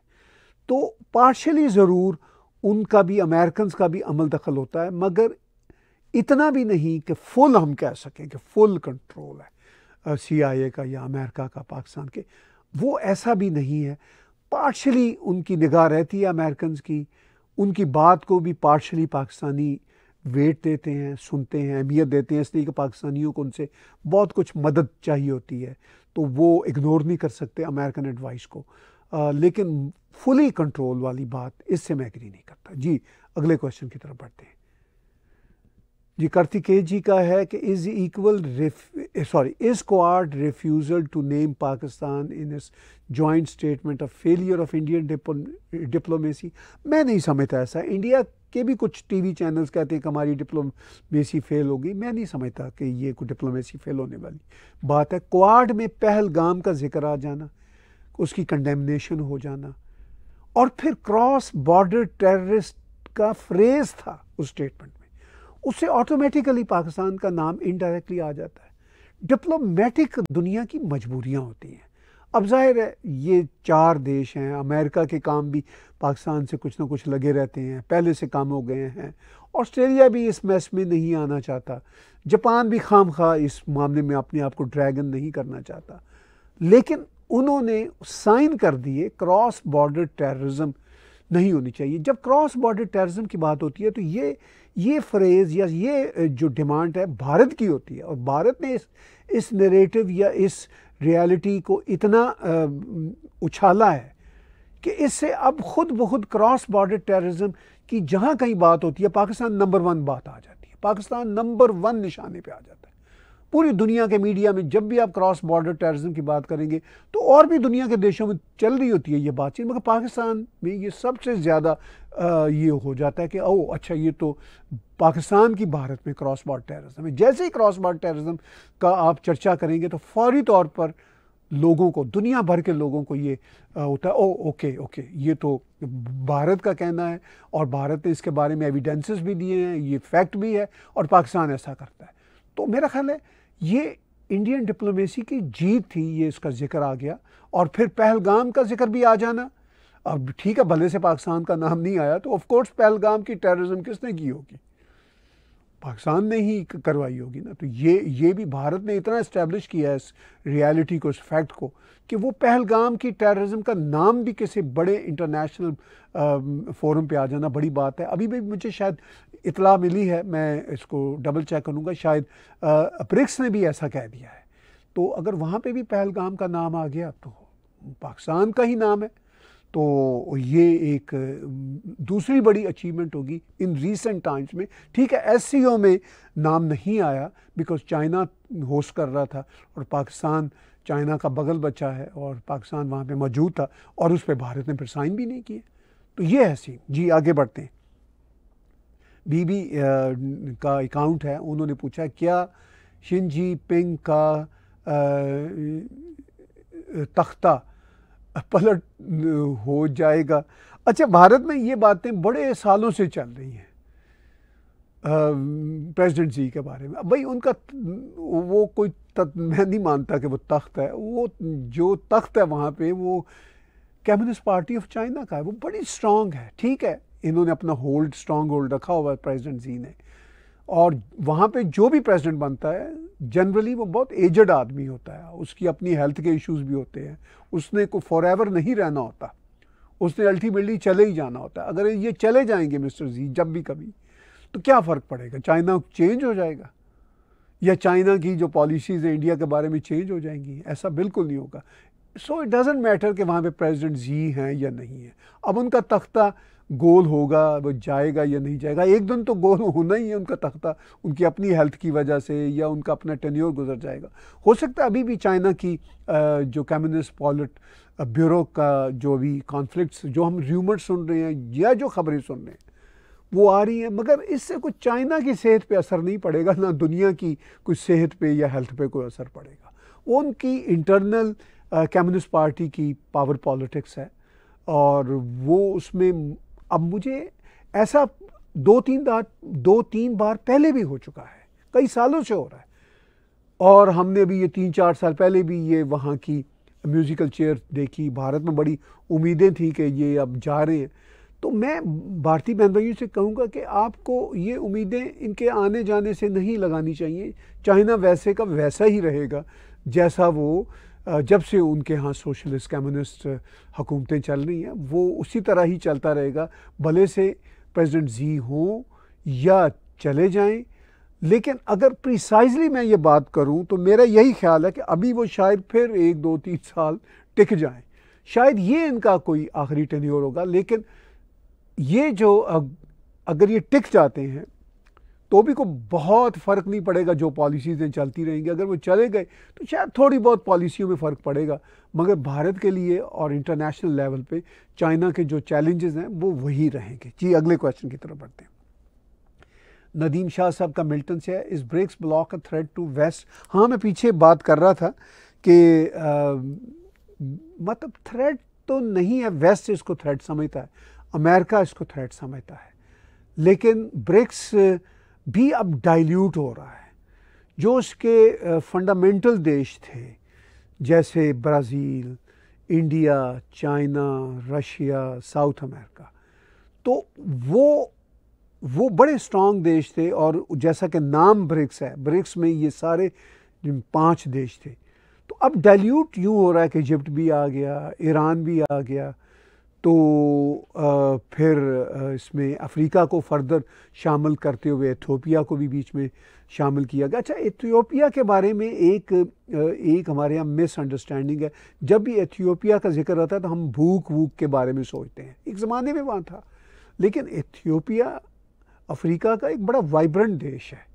तो पार्शियली ज़रूर उनका भी, अमेरिकन का भी अमल दखल होता है, मगर इतना भी नहीं कि फुल हम कह सकें कि फुल कंट्रोल है CIA का या अमेरिका का पाकिस्तान के। वो ऐसा भी नहीं है। पार्शली उनकी निगाह रहती है अमेरिकन की, उनकी बात को भी पार्शली पाकिस्तानी वेट देते हैं, सुनते हैं, अहमियत देते हैं, इसलिए कि पाकिस्तानियों को उनसे बहुत कुछ मदद चाहिए होती है, तो वो इग्नोर नहीं कर सकते अमेरिकन एडवाइस को। लेकिन फुली कंट्रोल वाली बात, इससे मैं एग्री नहीं करता। जी अगले क्वेश्चन की तरफ बढ़ते हैं। जी कार्तिकेय जी का है कि is Quad refusal to name Pakistan in इस joint statement of failure of Indian diplomacy. मैं नहीं समझता ऐसा। इंडिया के भी कुछ टीवी चैनल्स कहते हैं कि हमारी डिप्लोमेसी फेल होगी। मैं नहीं समझता कि ये कोई डिप्लोमेसी फेल होने वाली बात है। क्वाड में पहलगाम का जिक्र आ जाना, उसकी कंडेमनेशन हो जाना, और फिर क्रॉस बॉर्डर टेररिस्ट का फ्रेज था उस स्टेटमेंट में, उससे ऑटोमेटिकली पाकिस्तान का नाम इनडायरेक्टली आ जाता है। डिप्लोमेटिक दुनिया की मजबूरियां होती हैं। अब जाहिर है ये 4 देश हैं, अमेरिका के काम भी पाकिस्तान से कुछ ना कुछ लगे रहते हैं, पहले से काम हो गए हैं। ऑस्ट्रेलिया भी इस मैस में नहीं आना चाहता। जापान भी खामखा इस मामले में अपने आप को ड्रैगन नहीं करना चाहता। लेकिन उन्होंने साइन कर दिए क्रॉस बॉर्डर टेररिज्म नहीं होनी चाहिए। जब क्रॉस बॉर्डर टेररिज्म की बात होती है तो ये फ्रेज़ या ये जो डिमांड है भारत की होती है, और भारत ने इस नैरेटिव या इस रियलिटी को इतना उछाला है कि इससे अब खुद ब खुद क्रॉस बॉर्डर टेररिज्म की जहाँ कहीं बात होती है पाकिस्तान नंबर 1 बात आ जाती है, पाकिस्तान नंबर 1 निशाने पे आ जाता है। पूरी दुनिया के मीडिया में जब भी आप क्रॉस बॉर्डर टेररिज्म की बात करेंगे तो और भी दुनिया के देशों में चल रही होती है ये बातचीत, मगर पाकिस्तान में ये सबसे ज़्यादा ये हो जाता है कि ओह अच्छा ये तो पाकिस्तान की भारत में क्रॉस बॉर्डर टेररिज्म है। जैसे ही क्रॉस बॉर्डर टेररिज्म का आप चर्चा करेंगे तो फौरी तौर पर लोगों को, दुनिया भर के लोगों को ये होता है ओह ओके ये तो भारत का कहना है और भारत ने इसके बारे में एविडेंसेस भी दिए हैं, ये फैक्ट भी है और पाकिस्तान ऐसा करता है। तो मेरा ख्याल है ये इंडियन डिप्लोमेसी की जीत थी, ये इसका जिक्र आ गया। और फिर पहलगाम का जिक्र भी आ जाना। अब ठीक है भले से पाकिस्तान का नाम नहीं आया, तो ऑफ कोर्स पहलगाम की टेररिज्म किसने की होगी, पाकिस्तान ने ही करवाई होगी ना। तो ये भी भारत ने इतना इस्टेब्लिश किया है इस रियलिटी को, इस फैक्ट को, कि वो पहलगाम की टेररिज्म का नाम भी किसी बड़े इंटरनेशनल फोरम पे आ जाना बड़ी बात है। अभी भी मुझे शायद इतला मिली है, मैं इसको डबल चेक करूँगा, शायद ब्रिक्स ने भी ऐसा कह दिया है। तो अगर वहाँ पे भी पहलगाम का नाम आ गया तो पाकिस्तान का ही नाम है, तो ये एक दूसरी बड़ी अचीवमेंट होगी इन रीसेंट टाइम्स में। ठीक है SCO में नाम नहीं आया बिकॉज चाइना होस्ट कर रहा था और पाकिस्तान चाइना का बगल बच्चा है और पाकिस्तान वहाँ पे मौजूद था और उस पर भारत ने फिर साइन भी नहीं किए। तो ये है सीन जी। आगे बढ़ते हैं। बीबी का अकाउंट है, उन्होंने पूछा क्या शी जिनपिंग का तख्ता पलट हो जाएगा। अच्छा, भारत में ये बातें बड़े सालों से चल रही हैं प्रेसिडेंट जी के बारे में। भाई उनका वो कोई मैं नहीं मानता कि वो तख्त है, वो जो तख्त है वहाँ पे वो कम्युनिस्ट पार्टी ऑफ चाइना का है, वो बड़ी स्ट्रांग है। ठीक है इन्होंने अपना स्ट्रांग होल्ड रखा हुआ है प्रेसिडेंट जी ने, और वहाँ पे जो भी प्रेसिडेंट बनता है जनरली वो बहुत एजड आदमी होता है, उसकी अपनी हेल्थ के इश्यूज भी होते हैं, उसने को फॉरएवर नहीं रहना होता, उसने अल्टीमेटली चले ही जाना होता है। अगर ये चले जाएंगे मिस्टर जी जब भी कभी, तो क्या फ़र्क पड़ेगा, चाइना चेंज हो जाएगा या चाइना की जो पॉलिसीज़ हैं इंडिया के बारे में चेंज हो जाएंगी? ऐसा बिल्कुल नहीं होगा। सो इट डजेंट मैटर कि वहाँ पे प्रेसिडेंट जी हैं या नहीं है। अब उनका तख्ता गोल होगा, वो जाएगा या नहीं जाएगा, एक दिन तो गोल होना ही है उनका तख्ता, उनकी अपनी हेल्थ की वजह से या उनका अपना टेन्योर गुजर जाएगा। हो सकता है अभी भी चाइना की जो कम्युनिस्ट पॉलिट ब्यूरो का जो अभी कॉन्फ्लिक्ट्स जो हम र्यूमर सुन रहे हैं या जो खबरें सुन रहे हैं वो आ रही हैं, मगर इससे कुछ चाइना की सेहत पे असर नहीं पड़ेगा, ना दुनिया की कुछ सेहत पे या हेल्थ पे कोई असर पड़ेगा। वो उनकी इंटरनल कम्युनिस्ट पार्टी की पावर पॉलिटिक्स है और वो उसमें अब मुझे ऐसा दो तीन बार पहले भी हो चुका है, कई सालों से हो रहा है, और हमने अभी ये 3-4 साल पहले भी ये वहाँ की म्यूज़िकल चेयर देखी। भारत में बड़ी उम्मीदें थी कि ये अब जा रहे हैं। तो मैं भारतीय बहन भाइयों से कहूँगा कि आपको ये उम्मीदें इनके आने जाने से नहीं लगानी चाहिए। चाइना वैसे का वैसा ही रहेगा जैसा वो जब से उनके यहाँ सोशलिस्ट कम्युनिस्ट हुकूमतें चल रही हैं, वो उसी तरह ही चलता रहेगा, भले से प्रेसिडेंट जी हों या चले जाएं। लेकिन अगर प्रिसाइजली मैं ये बात करूं तो मेरा यही ख्याल है कि अभी वो शायद फिर 1-2-3 साल टिक जाएं, शायद ये इनका कोई आखिरी टेन्योर होगा। लेकिन ये जो अगर ये टिक जाते हैं तो भी को बहुत फ़र्क नहीं पड़ेगा, जो पॉलिसीज़ चलती रहेंगी। अगर वो चले गए तो शायद थोड़ी बहुत पॉलिसियों में फ़र्क पड़ेगा, मगर भारत के लिए और इंटरनेशनल लेवल पे चाइना के जो चैलेंजेस हैं वो वही रहेंगे। जी, अगले क्वेश्चन की तरफ बढ़ते हैं। नदीम शाह साहब का मिल्टन से है, is BRICS bloc a threat to west? हाँ, मैं पीछे बात कर रहा था कि मतलब थ्रेट तो नहीं है, वेस्ट इसको थ्रेट समझता है, अमेरिका इसको थ्रेट समझता है, लेकिन ब्रिक्स भी अब डाइल्यूट हो रहा है। जो उसके फंडामेंटल देश थे जैसे Brazil, India, China, Russia, south America, तो वो बड़े स्ट्रॉन्ग देश थे। और जैसा कि नाम ब्रिक्स है, ब्रिक्स में ये सारे 5 देश थे। तो अब डाइल्यूट यूँ हो रहा है कि इजिप्ट भी आ गया, ईरान भी आ गया, तो फिर इसमें अफ्रीका को फर्दर शामिल करते हुए इथियोपिया को भी बीच में शामिल किया गया। अच्छा, इथियोपिया के बारे में एक हमारे यहाँ मिसअंडरस्टैंडिंग है। जब भी इथियोपिया का जिक्र आता है तो हम भूख के बारे में सोचते हैं, एक ज़माने में वहाँ था, लेकिन इथियोपिया अफ्रीका का एक बड़ा वाइब्रेंट देश है,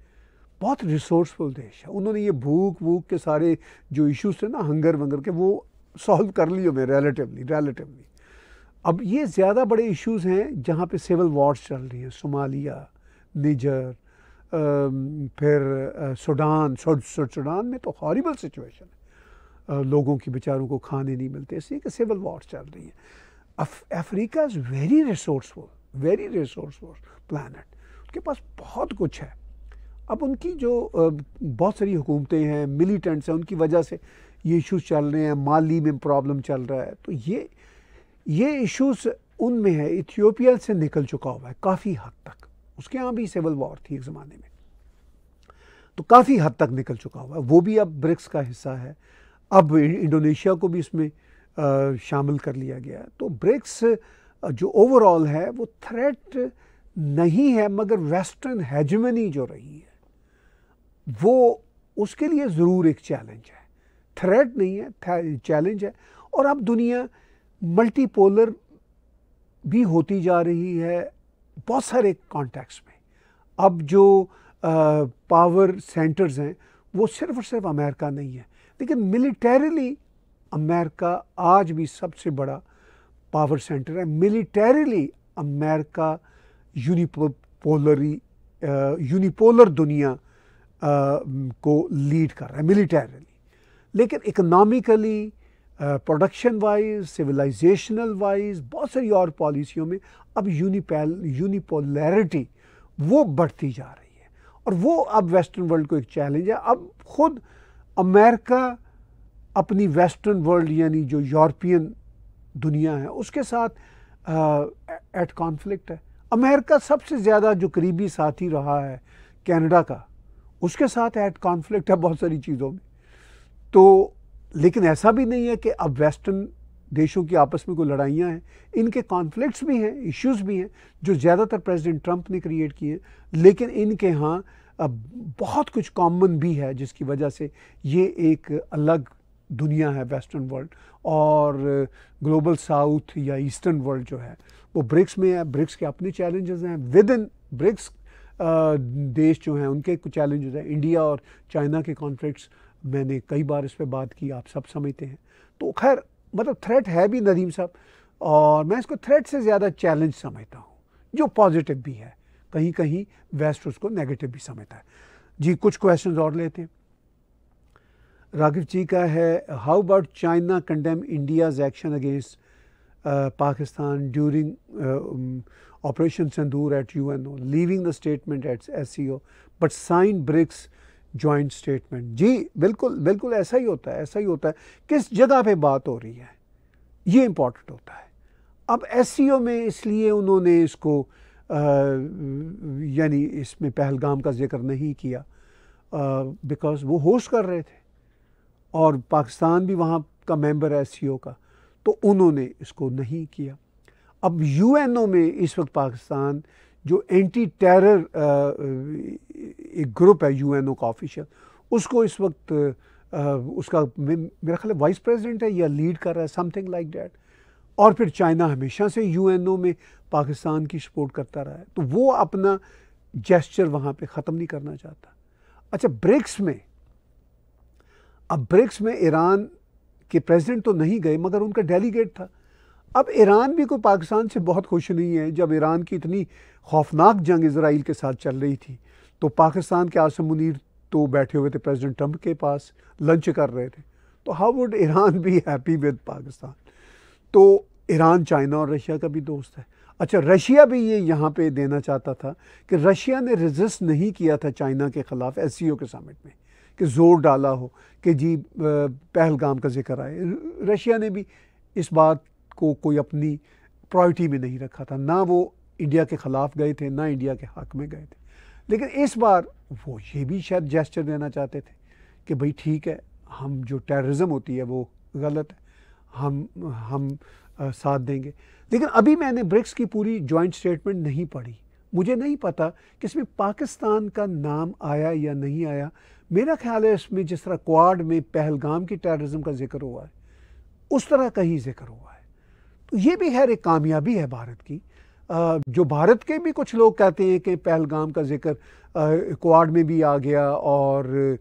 बहुत रिसोर्सफुल देश है। उन्होंने ये भूख के सारे जो इश्यूज थे ना, हंगर वंगर के, वो सॉल्व कर लिए हुए रिलेटिवली। अब ये ज़्यादा बड़े इश्यूज हैं जहाँ पे सिविल वॉर्स चल रही हैं, सोमालिया, निजर, फिर सूडान में तो हॉरिबल सिचुएशन है, लोगों की बेचारों को खाने नहीं मिलते, इसलिए कि सिविल वॉर्स चल रही हैं। Africa is very resourceful planet, उसके पास बहुत कुछ है। अब उनकी जो बहुत सारी हुकूमतें हैं, मिलिटेंट्स हैं, उनकी वजह से ये इश्यूज चल रहे हैं, माली में प्रॉब्लम चल रहा है, तो ये इश्यूज उनमें है। इथियोपिया से निकल चुका हुआ है काफ़ी हद तक, उसके यहाँ भी सिविल वॉर थी एक ज़माने में, तो काफ़ी हद तक निकल चुका हुआ है, वो भी अब ब्रिक्स का हिस्सा है। अब इंडोनेशिया को भी इसमें शामिल कर लिया गया है। तो ब्रिक्स जो ओवरऑल है वो थ्रेट नहीं है, मगर वेस्टर्न हेजेमनी जो रही है वो उसके लिए ज़रूर एक चैलेंज है। थ्रेट नहीं है, चैलेंज है। और अब दुनिया मल्टीपोलर भी होती जा रही है बहुत सारे कॉन्टेक्स्ट में। अब जो पावर सेंटर्स हैं वो सिर्फ और सिर्फ अमेरिका नहीं है, लेकिन मिलिटरीली अमेरिका आज भी सबसे बड़ा पावर सेंटर है। मिलिटरीली अमेरिका यूनिपोलर दुनिया को लीड कर रहा है मिलिटरीली, लेकिन economically, production wise, civilisational wise, बहुत सारी और पॉलिसियों में अब यूनिपोलैरिटी वो बढ़ती जा रही है, और वो अब वेस्टर्न वर्ल्ड को एक चैलेंज है। अब खुद अमेरिका अपनी वेस्टर्न वर्ल्ड यानी जो यूरोपियन दुनिया है उसके साथ एट कॉन्फ्लिक्ट है। अमेरिका सबसे ज़्यादा जो करीबी साथी रहा है कनाडा का, उसके साथ एट कॉन्फ्लिक्ट है बहुत सारी चीज़ों में। तो लेकिन ऐसा भी नहीं है कि अब वेस्टर्न देशों की आपस में कोई लड़ाइयाँ हैं, इनके कॉन्फ्लिक्ट्स भी हैं, इश्यूज़ भी हैं जो ज़्यादातर प्रेसिडेंट ट्रंप ने क्रिएट किए हैं, लेकिन इनके यहाँ अब बहुत कुछ कॉमन भी है जिसकी वजह से ये एक अलग दुनिया है वेस्टर्न वर्ल्ड। और ग्लोबल साउथ या ईस्टर्न वर्ल्ड जो है वो ब्रिक्स में है। ब्रिक्स के अपने चैलेंजेस हैं, विद इन ब्रिक्स देश जो हैं उनके कुछ चैलेंजेस हैं। इंडिया और चाइना के कॉन्फ्लिक्ट्स, मैंने कई बार इस पर बात की, आप सब समझते हैं। तो खैर मतलब थ्रेट है भी नदीम साहब, और मैं इसको थ्रेट से ज़्यादा चैलेंज समझता हूँ, जो पॉजिटिव भी है, कहीं कहीं वेस्ट उसको नेगेटिव भी समझता है। जी, कुछ क्वेश्चंस और लेते हैं। राघव जी का है, how about China condemn India's action against Pakistan during Operation Sindoor at UNO, leaving the statement at SCO but sign BRICS joint statement. जी बिल्कुल ऐसा ही होता है, किस जगह पे बात हो रही है ये इम्पॉर्टेंट होता है। अब SCO में इसलिए उन्होंने इसको यानी इसमें पहलगाम का जिक्र नहीं किया बिकॉज वो होस्ट कर रहे थे और पाकिस्तान भी वहाँ का मेंबर है SCO का, तो उन्होंने इसको नहीं किया। अब UNO में इस वक्त पाकिस्तान जो एंटी टेरर एक ग्रुप है UNO का ऑफिशियल, उसको इस वक्त उसका मेरा ख्याल है वाइस प्रेसिडेंट है या लीड कर रहा है, समथिंग लाइक दैट। और फिर चाइना हमेशा से UNO में पाकिस्तान की सपोर्ट करता रहा है, तो वो अपना जेस्चर वहाँ पे ख़त्म नहीं करना चाहता। अच्छा, ब्रिक्स में, अब ब्रिक्स में ईरान के प्रेसिडेंट तो नहीं गए मगर उनका डेलीगेट था। अब ईरान भी कोई पाकिस्तान से बहुत खुश नहीं है। जब ईरान की इतनी खौफनाक जंग इजराइल के साथ चल रही थी तो पाकिस्तान के आसिम मुनीर तो बैठे हुए थे प्रेसिडेंट ट्रंप के पास, लंच कर रहे थे। तो how would Iran be happy with Pakistan? तो ईरान चाइना और रशिया का भी दोस्त है। अच्छा, रशिया भी ये यहाँ पे देना चाहता था कि रशिया ने रेजिस्ट नहीं किया था चाइना के ख़िलाफ़ एससीओ के समिट में, कि ज़ोर डाला हो कि जी पहलगाम का जिक्र आए। रशिया ने भी इस बात को कोई अपनी प्रायोरिटी में नहीं रखा था, ना वो इंडिया के ख़िलाफ़ गए थे ना इंडिया के हक़ में गए थे। लेकिन इस बार वो ये भी शायद जेस्चर देना चाहते थे कि भाई ठीक है, हम जो टेररिज्म होती है वो गलत है, हम साथ देंगे। लेकिन अभी मैंने ब्रिक्स की पूरी जॉइंट स्टेटमेंट नहीं पढ़ी, मुझे नहीं पता कि इसमें पाकिस्तान का नाम आया या नहीं आया। मेरा ख्याल है इसमें जिस तरह क्वाड में पहलगाम की टेररिज्म का जिक्र हुआ है उस तरह का ही जिक्र हुआ है। तो ये भी खैर एक कामयाबी है भारत की। जो भारत के भी कुछ लोग कहते हैं कि पहलगाम का जिक्र क्वाड में भी आ गया और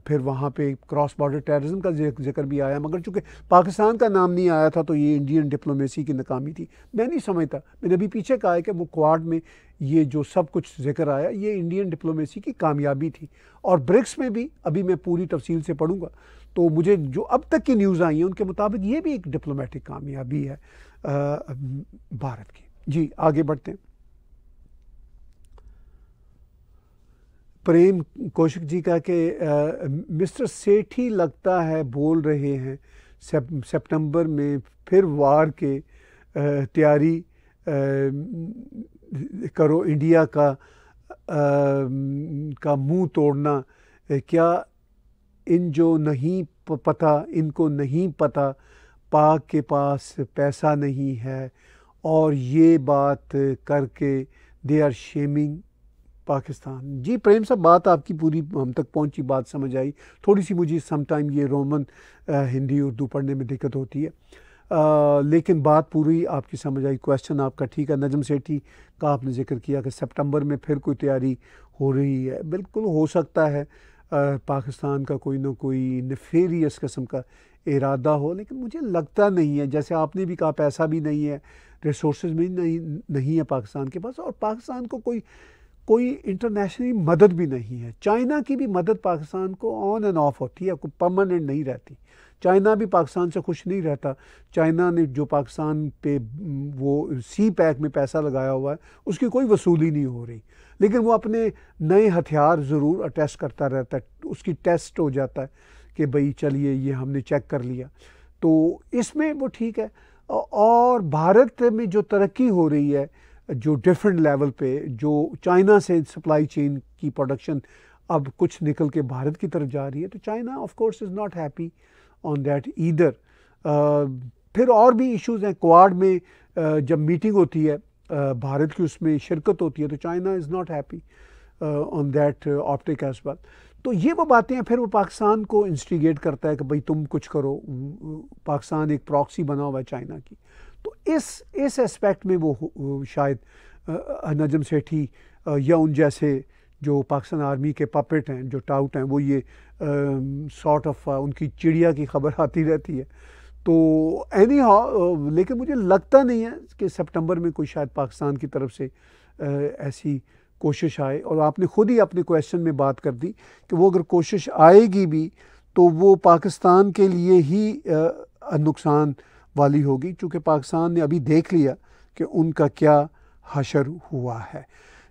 फिर वहाँ पे क्रॉस बॉर्डर टेररिज्म का जिक्र भी आया, मगर चूँकि पाकिस्तान का नाम नहीं आया था तो ये इंडियन डिप्लोमेसी की नाकामी थी। मैं नहीं समझता, मैंने अभी पीछे कहा है कि वो क्वाड में ये जो सब कुछ जिक्र आया ये इंडियन डिप्लोमेसी की कामयाबी थी। और ब्रिक्स में भी अभी मैं पूरी तफसील से पढ़ूँगा, तो मुझे जो अब तक की न्यूज़ आई हैं उनके मुताबिक ये भी एक डिप्लोमेटिक कामयाबी है भारत की। जी आगे बढ़ते हैं। प्रेम कौशिक जी का कि मिस्टर सेठी लगता है बोल रहे हैं सितंबर में फिर वार के तैयारी करो, इंडिया का मुंह तोड़ना। क्या इनको नहीं पता पाक के पास पैसा नहीं है और ये बात करके दे आर शेमिंग पाकिस्तान। जी प्रेम साहब, बात आपकी पूरी हम तक पहुंची, बात समझ आई। थोड़ी सी मुझे समटाइम ये रोमन हिंदी उर्दू पढ़ने में दिक्कत होती है, लेकिन बात पूरी आपकी समझ आई। क्वेश्चन आपका ठीक है। नजम सेठी का आपने जिक्र किया कि सितंबर में फिर कोई तैयारी हो रही है। बिल्कुल हो सकता है पाकिस्तान का कोई ना कोई नेफेरियस किस्म का इरादा हो, लेकिन मुझे लगता नहीं है। जैसे आपने भी कहा, पैसा भी नहीं है, रिसोर्सेज भी नहीं है पाकिस्तान के पास, और पाकिस्तान को कोई इंटरनेशनली मदद भी नहीं है। चाइना की भी मदद पाकिस्तान को ऑन एंड ऑफ होती है, कोई परमानेंट नहीं रहती। चाइना भी पाकिस्तान से खुश नहीं रहता। चाइना ने जो पाकिस्तान पे वो सी पैक में पैसा लगाया हुआ है उसकी कोई वसूली नहीं हो रही, लेकिन वो अपने नए हथियार ज़रूर टेस्ट करता रहता है। उसकी टेस्ट हो जाता है कि भाई चलिए ये हमने चेक कर लिया, तो इसमें वो ठीक है। और भारत में जो तरक्की हो रही है, जो डिफरेंट लेवल पे, जो चाइना से सप्लाई चेन की प्रोडक्शन अब कुछ निकल के भारत की तरफ जा रही है, तो China of course is not happy on that either. फिर और भी इश्यूज़ हैं। क्वाड में जब मीटिंग होती है, भारत की उसमें शिरकत होती है, तो China is not happy on that optic as well. तो ये वो बातें हैं। फिर वो पाकिस्तान को इंस्टिगेट करता है कि भाई तुम कुछ करो। पाकिस्तान एक प्रॉक्सी बना हुआ है चाइना की। तो इस एस्पेक्ट में वो शायद नजम सेठी या उन जैसे जो पाकिस्तान आर्मी के पपेट हैं, जो टाउट हैं, वो ये सॉर्ट ऑफ उनकी चिड़िया की खबर आती रहती है। तो एनी हाउ, लेकिन मुझे लगता नहीं है कि सितंबर में कोई शायद पाकिस्तान की तरफ से ऐसी कोशिश आए। और आपने खुद ही अपने क्वेश्चन में बात कर दी कि वो अगर कोशिश आएगी भी तो वो पाकिस्तान के लिए ही नुकसान वाली होगी, चूँकि पाकिस्तान ने अभी देख लिया कि उनका क्या हशर हुआ है।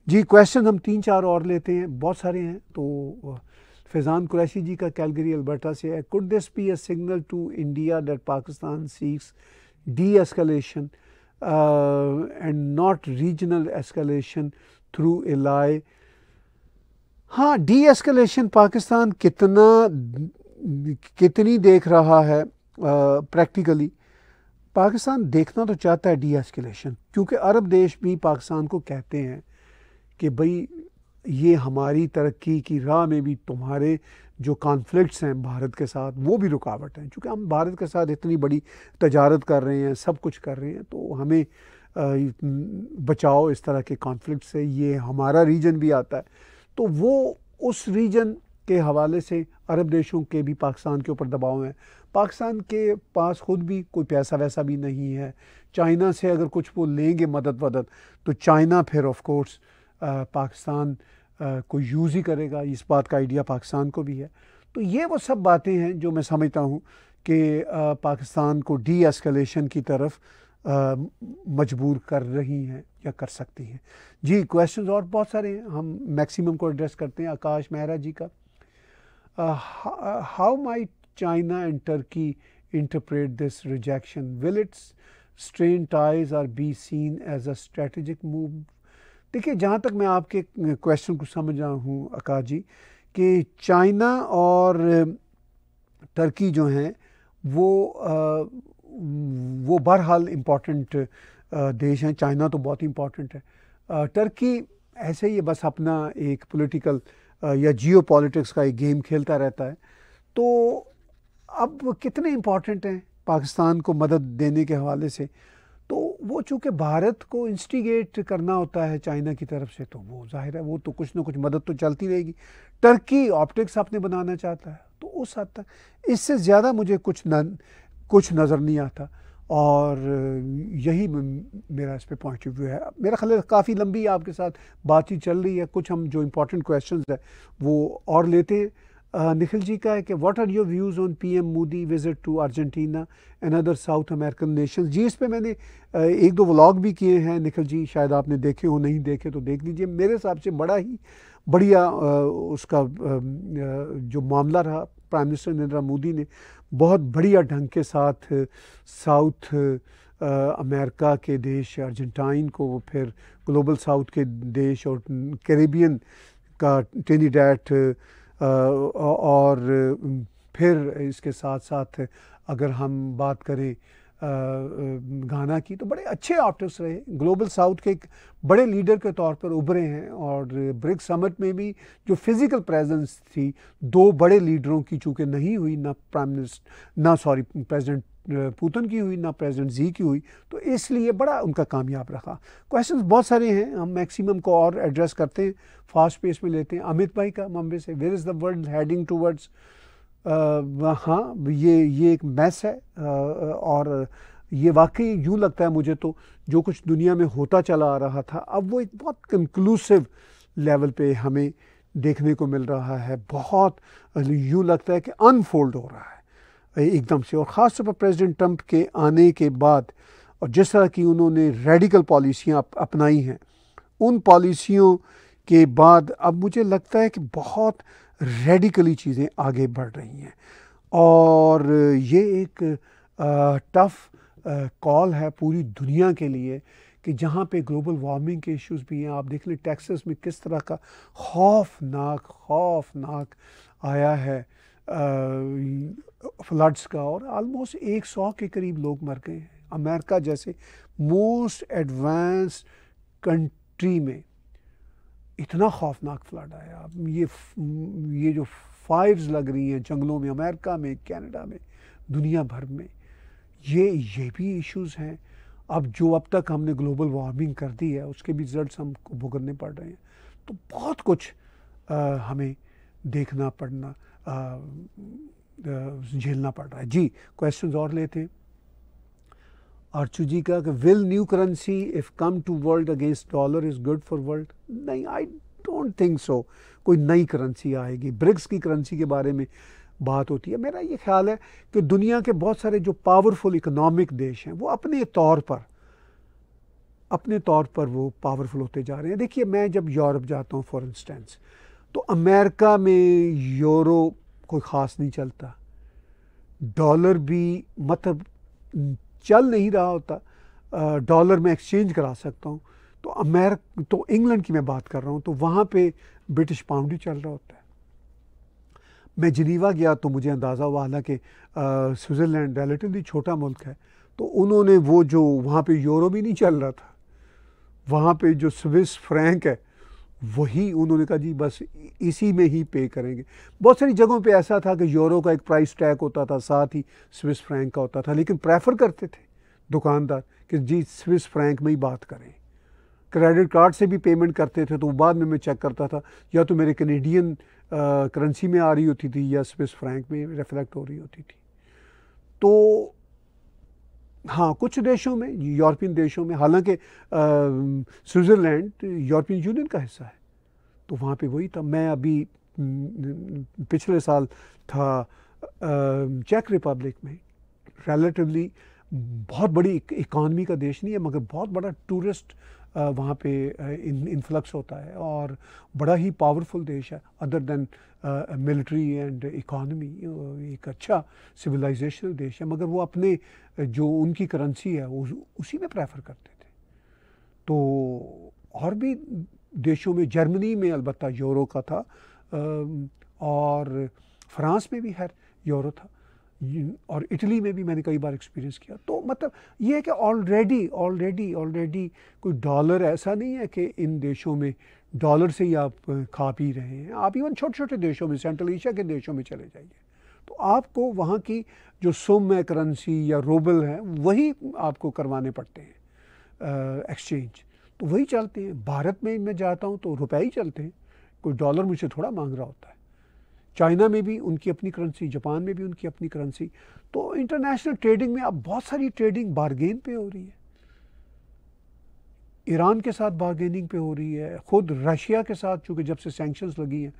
जी क्वेश्चन हम 3-4 और लेते हैं, बहुत सारे हैं। तो फैज़ान कुरैशी जी का कैलगरी अल्बर्टा से है, could this be a signal to India that Pakistan seeks de escalation and not regional escalation through ally. हाँ, डी एस्केलेशन पाकिस्तान कितनी देख रहा है प्रैक्टिकली। पाकिस्तान देखना तो चाहता है डी एस्केलेशन, क्योंकि अरब देश भी पाकिस्तान को कहते हैं कि भाई ये हमारी तरक्की की राह में भी तुम्हारे जो कॉन्फ्लिक्ट्स हैं भारत के साथ वो भी रुकावट हैं। क्योंकि हम भारत के साथ इतनी बड़ी तजारत कर रहे हैं, सब कुछ कर रहे हैं, तो हमें बचाओ इस तरह के कॉन्फ्लिक्ट से, ये हमारा रीजन भी आता है। तो वो उस रीजन के हवाले से अरब देशों के भी पाकिस्तान के ऊपर दबाव है। पाकिस्तान के पास ख़ुद भी कोई पैसा वैसा भी नहीं है। चाइना से अगर कुछ वो लेंगे मदद वदद तो चाइना फिर ऑफ कोर्स पाकिस्तान को यूज़ ही करेगा, इस बात का आइडिया पाकिस्तान को भी है। तो ये वो सब बातें हैं जो मैं समझता हूँ कि पाकिस्तान को डी एस्केलेशन की तरफ मजबूर कर रही हैं या कर सकती हैं। जी क्वेश्चंस और बहुत सारे हैं, हम मैक्सिमम को एड्रेस करते हैं। आकाश मेहरा जी का, how might China and Turkey interpret this rejection, will its strain ties are be seen as a strategic move. देखिए जहाँ तक मैं आपके क्वेश्चन को समझ रहा हूँ आकाश जी, कि चाइना और टर्की जो हैं वो बहरहाल इम्पॉर्टेंट देश हैं। चाइना तो बहुत इम्पॉर्टेंट है, टर्की ऐसे ही बस अपना एक पॉलिटिकल या जियो पॉलिटिक्स का एक गेम खेलता रहता है। तो अब कितने इम्पॉर्टेंट हैं पाकिस्तान को मदद देने के हवाले से, तो वो चूँकि भारत को इंस्टिगेट करना होता है चाइना की तरफ से, तो वो जाहिर है वो तो कुछ ना कुछ मदद तो चलती रहेगी। टर्की ऑप्टिक्स अपने बनाना चाहता है, तो उस हद तक इससे ज़्यादा मुझे कुछ नज़र नहीं आता। और यही मेरा इस पे पॉइंट ऑफ व्यू है। मेरा ख्याल है काफ़ी लंबी आपके साथ बातचीत चल रही है, कुछ हम जो इम्पोर्टेंट क्वेश्चंस है वो और लेते हैं। निखिल जी का है कि what are your views on PM Modi visit to Argentina and other South American nations. जी इस पे मैंने एक दो व्लॉग भी किए हैं निखिल जी, शायद आपने देखे हो, नहीं देखे तो देख लीजिए। मेरे हिसाब से बड़ा ही बढ़िया उसका जो मामला रहा, प्राइम मिनिस्टर नरेंद्र मोदी ने बहुत बढ़िया ढंग के साथ साउथ अमेरिका के देश अर्जेंटाइन को, फिर ग्लोबल साउथ के देश और कैरेबियन का ट्रिनिडेड और फिर इसके साथ साथ अगर हम बात करें घाना की, तो बड़े अच्छे आर्टिस्ट रहे, ग्लोबल साउथ के एक बड़े लीडर के तौर पर उभरे हैं। और ब्रिक्स समिट में भी जो फिज़िकल प्रेजेंस थी दो बड़े लीडरों की चूँकि नहीं हुई, ना प्रेसिडेंट पुतिन की हुई, ना प्रेसिडेंट जी की हुई, तो इसलिए बड़ा उनका कामयाब रहा। क्वेश्चंस बहुत सारे हैं, हम मैक्सिमम को और एड्रेस करते हैं, फास्ट पेस में लेते हैं। अमित भाई का मुंबई से, where is the world heading towards. हाँ ये एक मैस है और ये वाकई यूँ लगता है मुझे तो जो कुछ दुनिया में होता चला आ रहा था अब वो एक बहुत कंक्लूसिव लेवल पे हमें देखने को मिल रहा है। बहुत यूँ लगता है कि अनफोल्ड हो रहा है एकदम से, और ख़ास तौर पर प्रेसिडेंट ट्रंप के आने के बाद और जिस तरह की उन्होंने रेडिकल पॉलिसियाँ अपनाई हैं, उन पॉलिसियों के बाद अब मुझे लगता है कि बहुत रेडिकली चीज़ें आगे बढ़ रही हैं। और ये एक टफ़ कॉल है पूरी दुनिया के लिए कि जहाँ पे ग्लोबल वार्मिंग के इश्यूज़ भी हैं। आप देख लें टेक्सास में किस तरह का खौफनाक आया है फ्लड्स का, और ऑलमोस्ट 100 के करीब लोग मर गए हैं। अमेरिका जैसे मोस्ट एडवांस कंट्री में इतना खौफनाक फ्लड आया। ये जो फाइव्स लग रही हैं जंगलों में, अमेरिका में, कनाडा में, दुनिया भर में, ये भी इश्यूज़ हैं। अब तक हमने ग्लोबल वार्मिंग कर दी है उसके भी रिजल्ट्स हमको भुगतने पड़ रहे हैं। तो बहुत कुछ हमें देखना पड़ना झेलना पड़ रहा है। जी क्वेश्चंस और लेते हैं। अर्चू जी का, will new currency if come to world against dollar is good for world. नहीं, आई डोंट थिंक सो कोई नई करेंसी आएगी। ब्रिक्स की करेंसी के बारे में बात होती है। मेरा ये ख्याल है कि दुनिया के बहुत सारे जो पावरफुल इकोनॉमिक देश हैं वो अपने तौर पर वो पावरफुल होते जा रहे हैं। देखिए मैं जब यूरोप जाता हूँ फॉर इंस्टेंस, तो अमेरिका में यूरो कोई ख़ास नहीं चलता, डॉलर भी मतलब चल नहीं रहा होता, डॉलर में एक्सचेंज करा सकता हूँ। तो इंग्लैंड की मैं बात कर रहा हूँ, तो वहाँ पे ब्रिटिश पाउंड ही चल रहा होता है। मैं जिनीवा गया तो मुझे अंदाज़ा हुआ, हालांकि स्विट्ज़रलैंड रिलेटिवली छोटा मुल्क है, तो उन्होंने वो जो वहाँ पे यूरो भी नहीं चल रहा था, वहाँ पे जो स्विस फ्रैंक है वही उन्होंने कहा जी बस इसी में ही पे करेंगे। बहुत सारी जगहों पे ऐसा था कि यूरो का एक प्राइस टैग होता था, साथ ही स्विस फ्रैंक का होता था, लेकिन प्रेफर करते थे दुकानदार कि जी स्विस फ्रैंक में ही बात करें। क्रेडिट कार्ड से भी पेमेंट करते थे तो बाद में मैं चेक करता था या तो मेरे कैनेडियन करेंसी में आ रही होती थी या स्विस फ्रैंक में रिफ्लेक्ट हो रही होती थी। तो हाँ, कुछ देशों में, यूरोपियन देशों में, हालांकि स्विट्ज़रलैंड यूरोपियन यूनियन का हिस्सा है, तो वहाँ पे वही था। मैं अभी पिछले साल था चेक रिपब्लिक में, रिलेटिवली बहुत बड़ी इकॉनमी का देश नहीं है मगर बहुत बड़ा टूरिस्ट वहाँ पे इन्फ्लक्स होता है और बड़ा ही पावरफुल देश है other than military and economy. एक अच्छा सिविलाइजेशनल देश है मगर वो अपने जो उनकी करेंसी है वो उसी में प्रेफर करते थे। तो और भी देशों में, जर्मनी में अलबत्ता यूरो का था और फ्रांस में भी खैर यूरो था और इटली में भी मैंने कई बार एक्सपीरियंस किया। तो मतलब ये है कि ऑलरेडी कोई डॉलर ऐसा नहीं है कि इन देशों में डॉलर से ही आप खा पी रहे हैं। आप इवन छोटे छोटे देशों में, सेंट्रल एशिया के देशों में चले जाइए तो आपको वहाँ की जो सुम है करेंसी या रूबल है वही आपको करवाने पड़ते हैं एक्सचेंज, तो वही चलते हैं। भारत में मैं जाता हूँ तो रुपए ही चलते हैं, कोई डॉलर मुझसे थोड़ा मांग रहा होता है। चाइना में भी उनकी अपनी करेंसी, जापान में भी उनकी अपनी करेंसी। तो इंटरनेशनल ट्रेडिंग में अब बहुत सारी ट्रेडिंग बारगेन पे हो रही है, ईरान के साथ बारगेनिंग पे हो रही है, खुद रशिया के साथ, चूँकि जब से सैंक्शंस लगी हैं